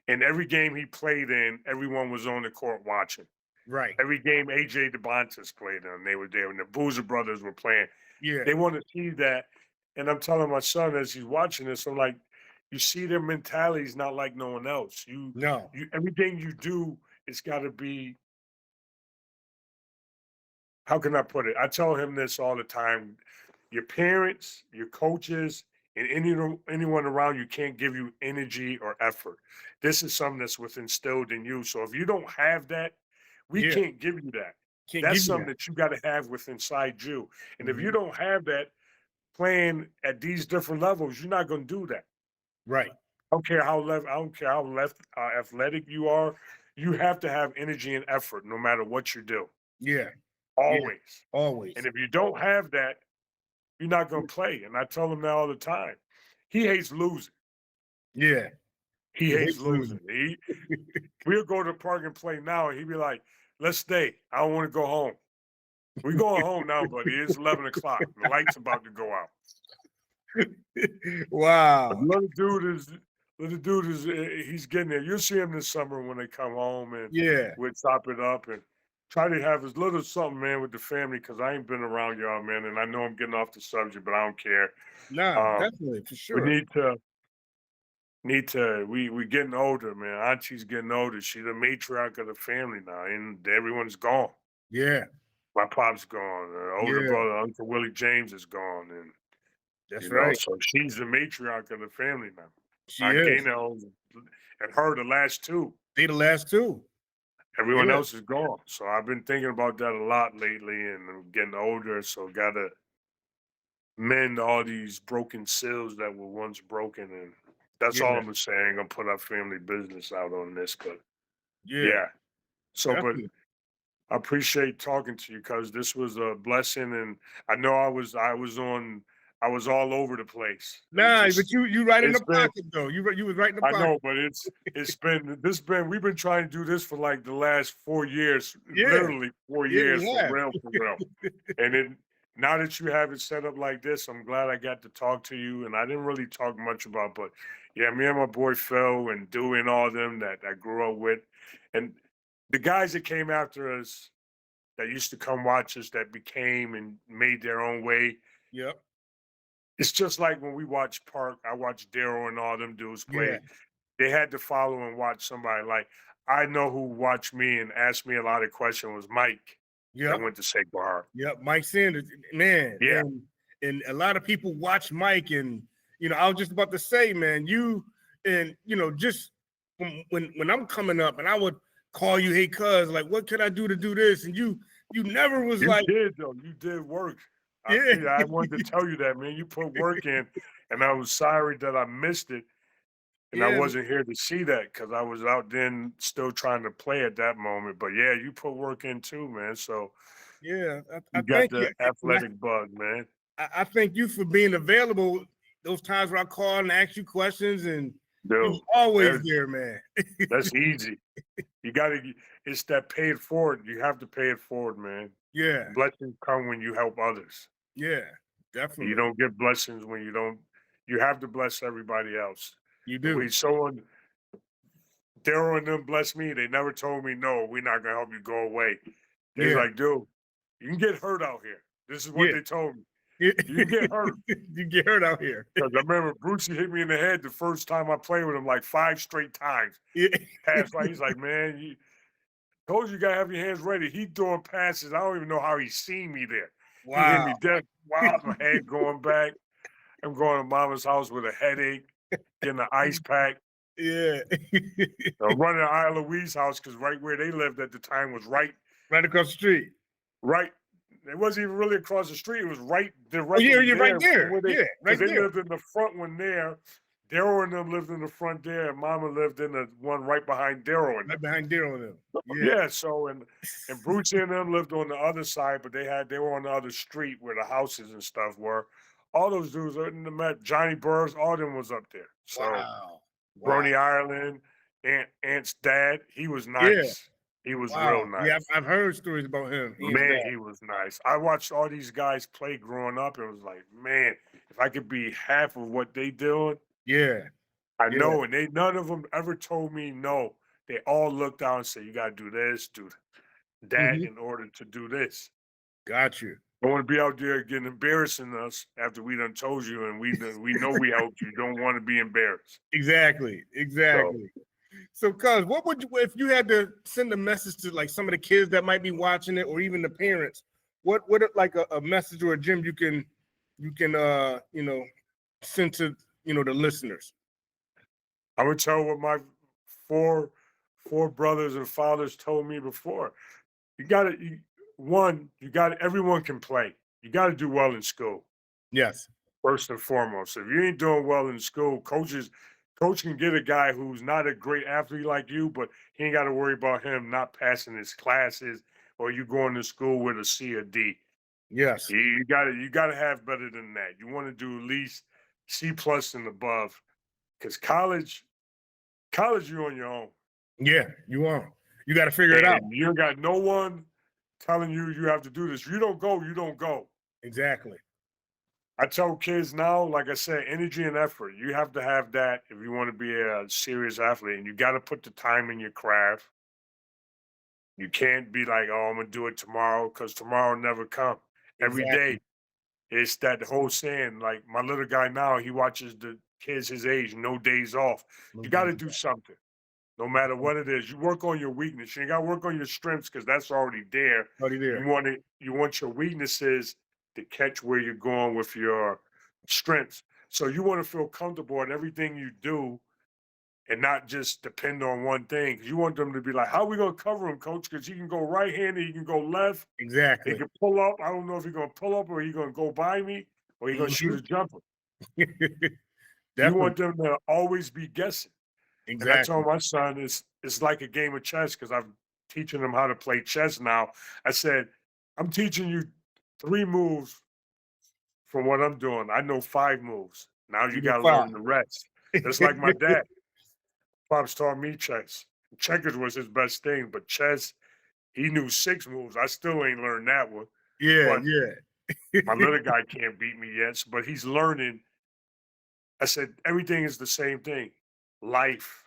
In every game he played in, everyone was on the court watching. Right. Every game AJ DeBontis played in, they were there, and the Boozer brothers were playing. Yeah. They want to see that. And I'm telling my son as he's watching this, I'm like, you see their mentality is not like no one else. No. You everything you do, it's got to be. How can I put it? I tell him this all the time. Your parents, your coaches, and anyone around you can't give you energy or effort. This is something that's with instilled in you. So if you don't have that, we Yeah. can't give you that. Can't That's give you something that. that you got to have with inside you. And if you Mhm. don't have that playing at these different levels, you're not going to do that. Right. I don't care how athletic you are. You have to have energy and effort no matter what you do. Yeah. Yeah. Always. Always. And if you don't have that, you're not going to play. And I tell him that all the time. He hates losing. Yeah. He He hates hates losing. losing. We'll go to the park and play now, and he'd be like, let's stay. I don't want to go home. We're going home now, buddy. It's 11 o'clock. The light's about to go out. But Wow. little dude is he's getting there. You'll see him this summer when they come home, and Yeah. we'll chop it up and try to have as little something, man, with the family, because I ain't been around y'all, man, and I know I'm getting off the subject, but I don't care. Nah, Um, definitely for we sure. need to we getting older, man. Auntie's getting older. She's the matriarch of the family now, and everyone's gone. Yeah. My pop's gone. Older Yeah. brother, Uncle Willie James, is gone, and That's right. so she's the matriarch of the family now. She Aunt is. Gaynell and her, the last two. They the last two. Everyone Yeah. else is gone. So I've been thinking about that a lot lately, and I'm getting older, so gotta mend all these broken seals that were once broken, and that's all Yeah. I'm gonna say. I ain't gonna put our family business out on this, but Yeah. yeah. So, but Definitely. I appreciate talking to you because this was a blessing, and I know I was all over the place. It's Nah, but just you right in it's the been pocket though. You was right in the I pocket. know, but we've been trying to do this for like the last 4 years, Yeah. literally 4 years Yeah, for we have. real, for real. And then now that you have it set up like this, I'm glad I got to talk to you. And I didn't really talk much about, but yeah, me and my boy Phil and Dewey and all them that I grew up with, and the guys that came after us that used to come watch us that became and made their own way. Yep. It's just like when we watch Park, I watch Daryl and all them dudes Yeah. play. They had to follow and watch somebody like I know who watched me and asked me a lot of questions was Mike that Yep. went to Sacred Heart. Yep. Mike Sanders, man. Yeah. And a lot of people watch Mike, and I was just about to say, man, just when I'm coming up and I would call you, hey cuz, like what can I do to do this? And you never was You like, did though. You did work. yeah. I wanted to tell you that, man. You put work in, and I was sorry that I missed it. And I Yeah, wasn't here to see that because I was out then still trying to play at that moment. But yeah, you put work in too, man. So yeah. I you got thank you. the athletic bug, man. I thank you for being available those times where I call and ask you questions, and He Dude, was always that's, there, man. that's easy. You gotta, it's that pay it forward. You have to pay it forward, man. Yeah, Blessings come when you help others. yeah, You definitely. don't get blessings when you don't, you have to bless everybody else. You The way do. someone, Daryl and them blessed me, they never told me, no, we're not gonna help you go away. They're Yeah, like, dude, you can get hurt out here. This is what yeah. they told me. Yeah. You can get hurt. You get hurt out here. Because I remember Brucey hit me in the head the first time I played with him like 5 straight times. Yeah. Pass right. He's like, man, you told you gotta have your hands ready. He throwing passes. I don't even know how he seen me there. He hit Wow. me dead. Wow, my head going back. I'm going to mama's house with a headache, getting an ice pack. Yeah. I'm running to Isla Louise house because right where they lived at the time was right. Right across the street. It wasn't even really across the street. It was right Oh, directly yeah, you're right there there. where Yeah, right they there. lived in the front one there. Daryl and them lived in the front there, and Mama lived in the one right behind Daryl and them. Right behind Daryl and them. Yeah. Yeah, so and Bruce and them lived on the other side, but they were on the other street where the houses and stuff were. All those dudes I met Johnny Burrs, all them was up there. So Wow. Bernie Ireland, Aunt's dad, he was Yeah. nice. He was Wow. real nice. Yeah, I've heard stories about him. Man, he was nice. I watched all these guys play growing up and was like, man, if I could be half of what they doing, Yeah. I Yeah. know. And none of them ever told me no. They all looked out and said, you got to do this, do that Mhm. in order to do this. Got you. Don't want to be out there getting embarrassing us after we done told you and we know we helped you. Don't want to be embarrassed. Exactly. Exactly. So, cuz, what would you, if you had to send a message to like some of the kids that might be watching it, or even the parents? What like a message or a gem you can send to the listeners? I would tell what my four brothers and fathers told me before. Everyone can play. You got to do well in school. Yes. First and foremost, if you ain't doing well in school, coach can get a guy who's not a great athlete like you, but he ain't got to worry about him not passing his classes or you going to school with a C or D. Yes. You gotta have better than that. You want to do at least C plus and above, because college you're on your own. Yeah, you are. You got to figure it out. And you got no one telling you you have to do this. You don't go, you don't go. Exactly. I tell kids now, like I said, energy and effort. You have to have that if you want to be a serious athlete, and you got to put the time in your craft. You can't be like, oh, I'm gonna do it tomorrow, because tomorrow never come. Every day, it's that whole saying. Like my little guy now, he watches the kids his age, no days off. You got to do something, no matter what it is. You work on your weakness. You got to work on your strengths because that's already there. Already there. You want your weaknesses to catch where you're going with your strengths. So you want to feel comfortable in everything you do and not just depend on one thing. You want them to be like, how are we going to cover him, coach? Because he can go right-handed, he can go left. Exactly. He can pull up. I don't know if he's going to pull up or he's going to go by me or he's going to shoot a jumper. You want them to always be guessing. Exactly. And I told my son, it's like a game of chess because I'm teaching him how to play chess now. I said, I'm teaching you 3 moves from what I'm doing. I know 5 moves. Now you got to learn the rest. Just like my dad. Pops taught me chess. Checkers was his best thing, but chess, he knew 6 moves. I still ain't learned that one. Yeah, But yeah. my little guy can't beat me yet, but he's learning. I said, everything is the same thing. Life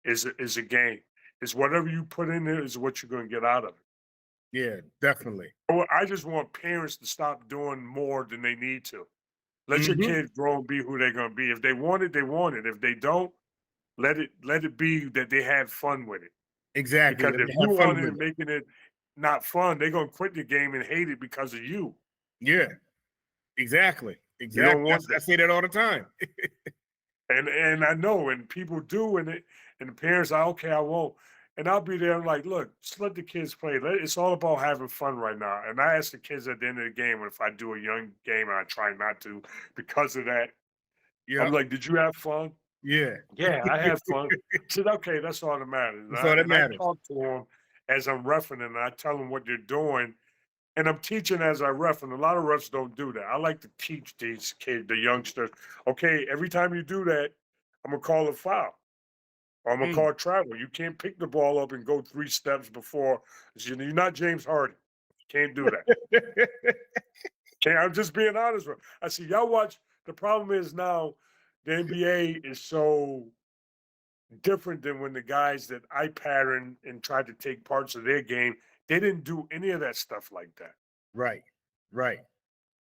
is a game. It's whatever you put in there is what you're going to get out of it. Yeah, definitely. I just want parents to stop doing more than they need to. Let your kids grow and be who they're going to be. If they want it, they want it. If they don't, let it be that they had fun with it. Exactly. Because if you want it and making it not fun, they're going to quit the game and hate it because of you. Yeah, exactly. You don't want I say that all the time. And I know, and people do, and the parents are, okay, I won't. And I'll be there, I'm like, look, just let the kids play. It's all about having fun right now. And I ask the kids at the end of the game, if I do a young game, and I try not to because of that. Yeah. I'm like, did you have fun? Yeah. Yeah, I had fun. I said, okay, that's all that matters. That's all that matters. I talk to them as I'm reffing, and I tell them what they're doing. And I'm teaching as I ref, and a lot of refs don't do that. I like to teach these kids, the youngsters, okay, every time you do that, I'm gonna call a foul. Or I'm gonna Mm. call travel. You can't pick the ball up and go 3 steps before. You're not James Harden. Can't do that. I'm just being honest with you. I see y'all watch. The problem is now the NBA is so different than when the guys that I patterned and tried to take parts of their game, they didn't do any of that stuff like that. Right.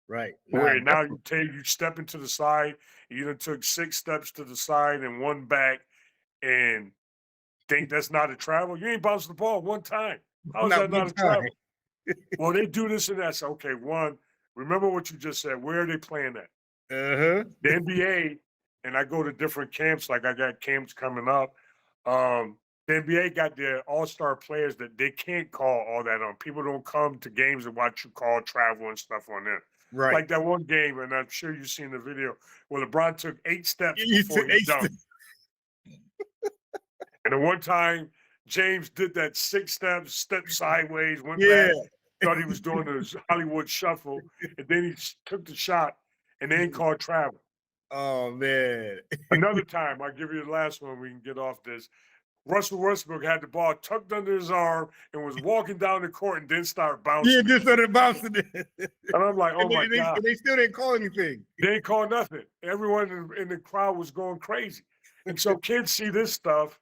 Nah, Where now definitely. you step into the side, you done took 6 steps to the side and 1 back, and think that's not a travel. You ain't bounced the ball 1 time. How is Not that one not a time. travel? Well, they do this and that. So, okay, 1, remember what you just said. Where are they playing at? Uh-huh. The NBA, and I go to different camps, like I got camps coming up. The NBA got their all-star players that they can't call all that on. People don't come to games and watch you call travel and stuff on them. Right. Like that one game, and I'm sure you've seen the video where LeBron took 8 steps You before he dunked. And the one time James did that 6 steps, stepped sideways, went Yeah. back, thought he was doing the Hollywood shuffle, and then he took the shot, and they ain't called travel. Oh man. Another time, I'll give you the last one. We can get off this. Russell Westbrook had the ball tucked under his arm and was walking down the court and then started bouncing. Yeah, just started bouncing it. And I'm like, oh my God. They still didn't call anything. They ain't called nothing. Everyone in the crowd was going crazy. And so kids see this stuff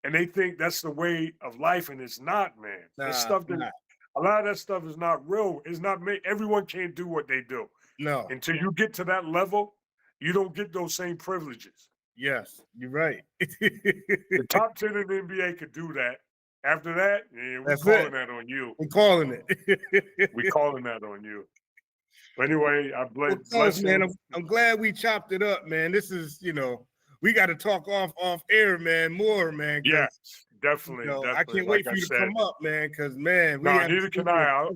and they think that's the way of life, and it's not, man. It's stuff that a lot of that stuff is not real. It's not made. Everyone can't do what they do. No. Until you get to that level, you don't get those same privileges. Yes, you're right. The top 10 in the NBA could do that. After that, yeah, we're That's calling it. that on you. We're calling it. We're calling that on you. But anyway, I bless Cuz, man, you. I'm glad we chopped it up, man. This is, we got to talk off air, man, more, man. Yes, definitely, I definitely. can't wait for you to come up, man, because, man, no, neither can I.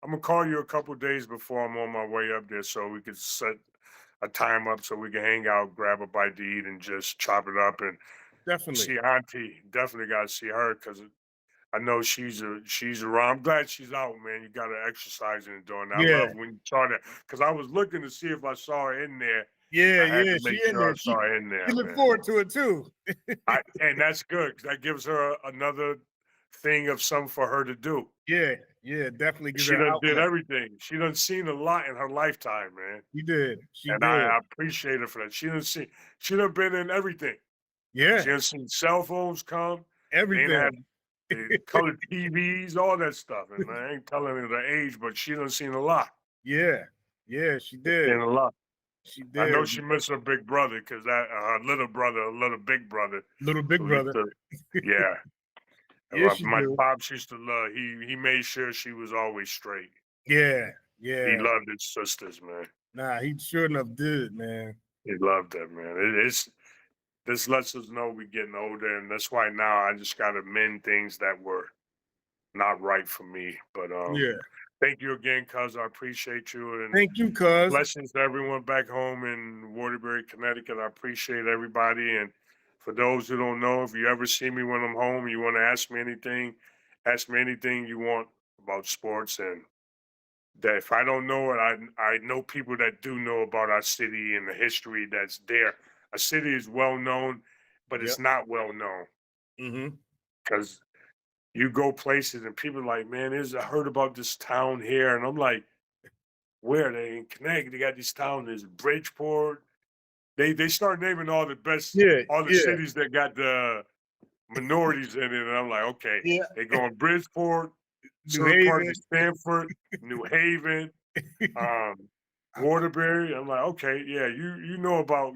I'm going to call you a couple days before I'm on my way up there so we can set a time up so we can hang out, grab a bite to eat, and just chop it up and definitely see Auntie. Definitely got to see her because I know she's around. I'm glad she's out, man. You got to exercise and doing that. Yeah. I love when you saw that because I was looking to see if I saw her in there. Yeah, I had to she make in sure there. I saw her in there. She look man. forward to it too. And that's good because that gives her another thing of something for her to do. Yeah, definitely. She done did everything. She done seen a lot in her lifetime, man. She did. I appreciate her for that. She done been in everything. Yeah. She done seen cell phones come. Everything. They have colored TVs, all that stuff. And I ain't telling her the age, but she done seen a lot. Yeah, she did. Seen a lot. She did. I know she missed her big brother because her little big brother. Little big brother. Yeah. Yeah, my pops used to love. He made sure she was always straight. Yeah. He loved his sisters, man. Nah, he sure enough did, man. He loved that, man. This lets us know we're getting older, and that's why now I just gotta mend things that were not right for me. But thank you again, cuz I appreciate you, and thank you, cuz. blessings to everyone back home in Waterbury, Connecticut. I appreciate everybody, and for those who don't know, if you ever see me when I'm home, you want to ask me anything you want about sports, and that if I don't know it, I know people that do know about our city and the history that's there. Our city is well known, but it's not well known. Because you go places and people are like, man, I heard about this town here, and I'm like, where? They in Connecticut? They got this town. There's Bridgeport. They start naming all the best, all the cities that got the minorities in it, and I'm like, okay, they go in Bridgeport, certain parts of Stanford, New Haven, Waterbury. I'm like, okay, yeah, you know about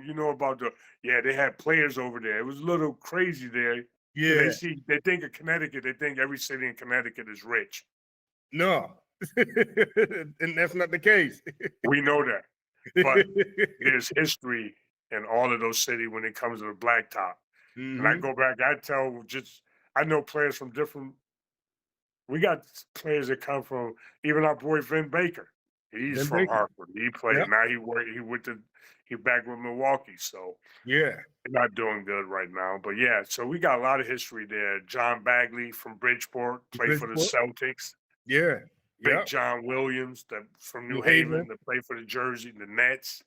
they had players over there. It was a little crazy there. Yeah, they think of Connecticut. They think every city in Connecticut is rich. No, and that's not the case. We know that, but there's history in all of those cities when it comes to the blacktop. And I go back, I know players from different. We got players that come from even our boy Vin Baker. He's from Hartford. He played. Now he back with Milwaukee. So they're not doing good right now. But so we got a lot of history there. John Bagley from Bridgeport played for the Celtics. Big John Williams that from New Haven that played for the Nets.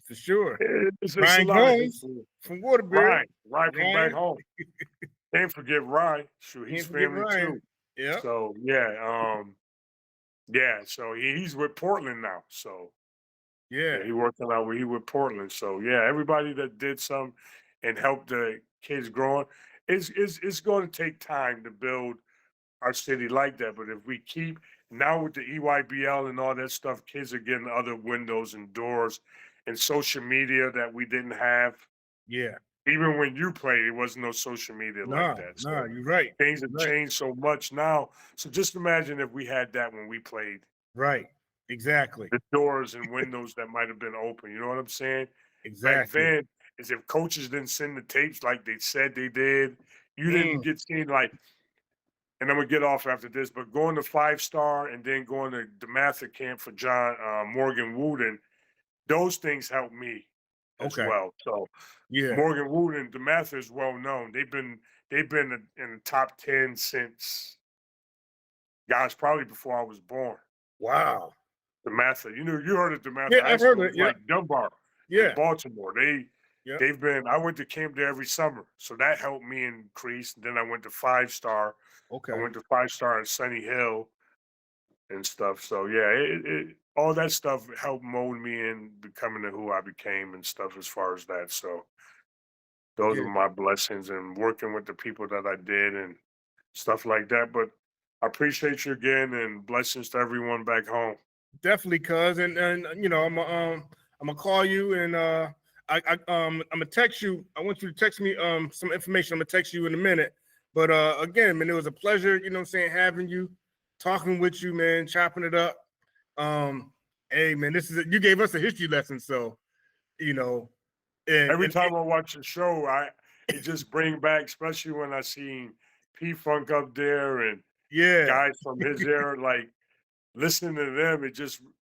For sure. It's a Ryan lot of Gomes history. from Waterbury. Ryan from back Ryan. home. Can't forget Ryan. Shoot, he's Can't forget family Ryan. too. Yeah. So so he's with Portland now. So Yeah. he working out where he with Portland. So yeah, everybody that did some and helped the kids growing, it's going to take time to build our city like that. But if we keep now with the EYBL and all that stuff, kids are getting other windows and doors and social media that we didn't have. Yeah. Even when you played, it wasn't no social media like that. So You're right. things have Right. changed so much now. So just imagine if we had that when we played. Right. Exactly. The doors and windows that might have been open. You know what I'm saying? Back Exactly. then, as if coaches didn't send the tapes like they said they did, you didn't get seen like. And I'm gonna get off after this, but going to 5-star and then going to DeMatha camp for John Morgan Wooden, those things helped me as Okay. well. So Yeah. Morgan Wooden, DeMatha is well known. They've been in the top 10 since, gosh, probably before I was born. Wow. DeMatha, you heard of DeMatha Yeah, High I've heard School? of it. It's Yeah. like Dunbar Yeah. in Baltimore. Yeah. They've been. I went to camp there every summer, so that helped me increase. Then I went to 5-star. Okay. I went to 5-star in Sunny Hill and stuff. So yeah, all that stuff helped mold me in becoming who I became and stuff as far as that. So those Yeah. are my blessings and working with the people that I did and stuff like that. But I appreciate you again and blessings to everyone back home. Definitely, cuz, and I'm gonna call you and I'm gonna text you. I want you to text me some information. I'm gonna text you in a minute. But again, man, it was a pleasure, having you, talking with you, man, chopping it up. Hey, man, you gave us a history lesson, so and Every time I watch the show, it just bring back, especially when I seen P Funk up there and yeah, guys from his era, like listening to them,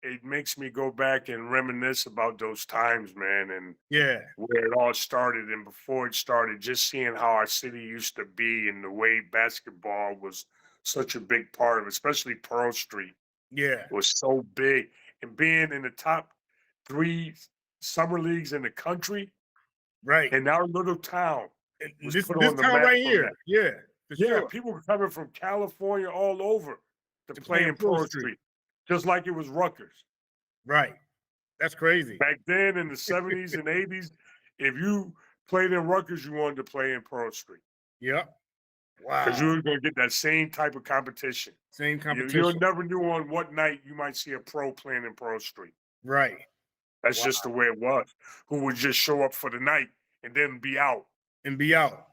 it makes me go back and reminisce about those times, man, and yeah, where it all started and before it started, just seeing how our city used to be and the way basketball was such a big part of it, especially Pearl Street yeah, was so big. And being in the top 3 summer leagues in the country right. and our little town was This put on the town map right from here, that. yeah, for Yeah, sure. people were coming from California all over to play in Pearl Pearl Street. Street, just like it was Rutgers. Right. That's crazy. Back then in the 70s and 80s, if you played in Rutgers, you wanted to play in Pearl Street. Yep. Because you Wow. were going to get that same type of competition. Same You competition. never knew on what night you might see a pro playing in Pearl Street. Right. That's Wow. just the way it was. Who would just show up for the night and then be out. And be out.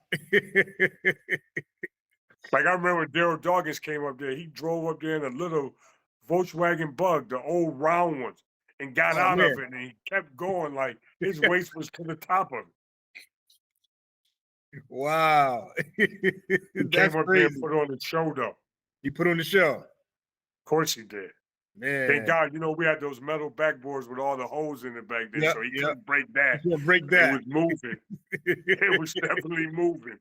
Like I remember Daryl Dawkins came up there. He drove up there in a little Volkswagen Bug, the old round ones, and got out of it. And he kept going like his waist was to the top of it. Wow. He That's came up crazy. there and put on the show, though. He put on the show. Of course he did. Man. Thank God, we had those metal backboards with all the holes in it back then, so he couldn't break that. He couldn't break that. It was moving. It was definitely moving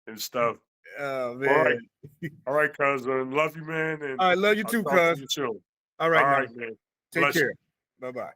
and stuff. Oh, man. All right, cousin. Love you, man. And all right, love you too, cuz. All All right, right, man. Take Bless you. care. Bye-bye.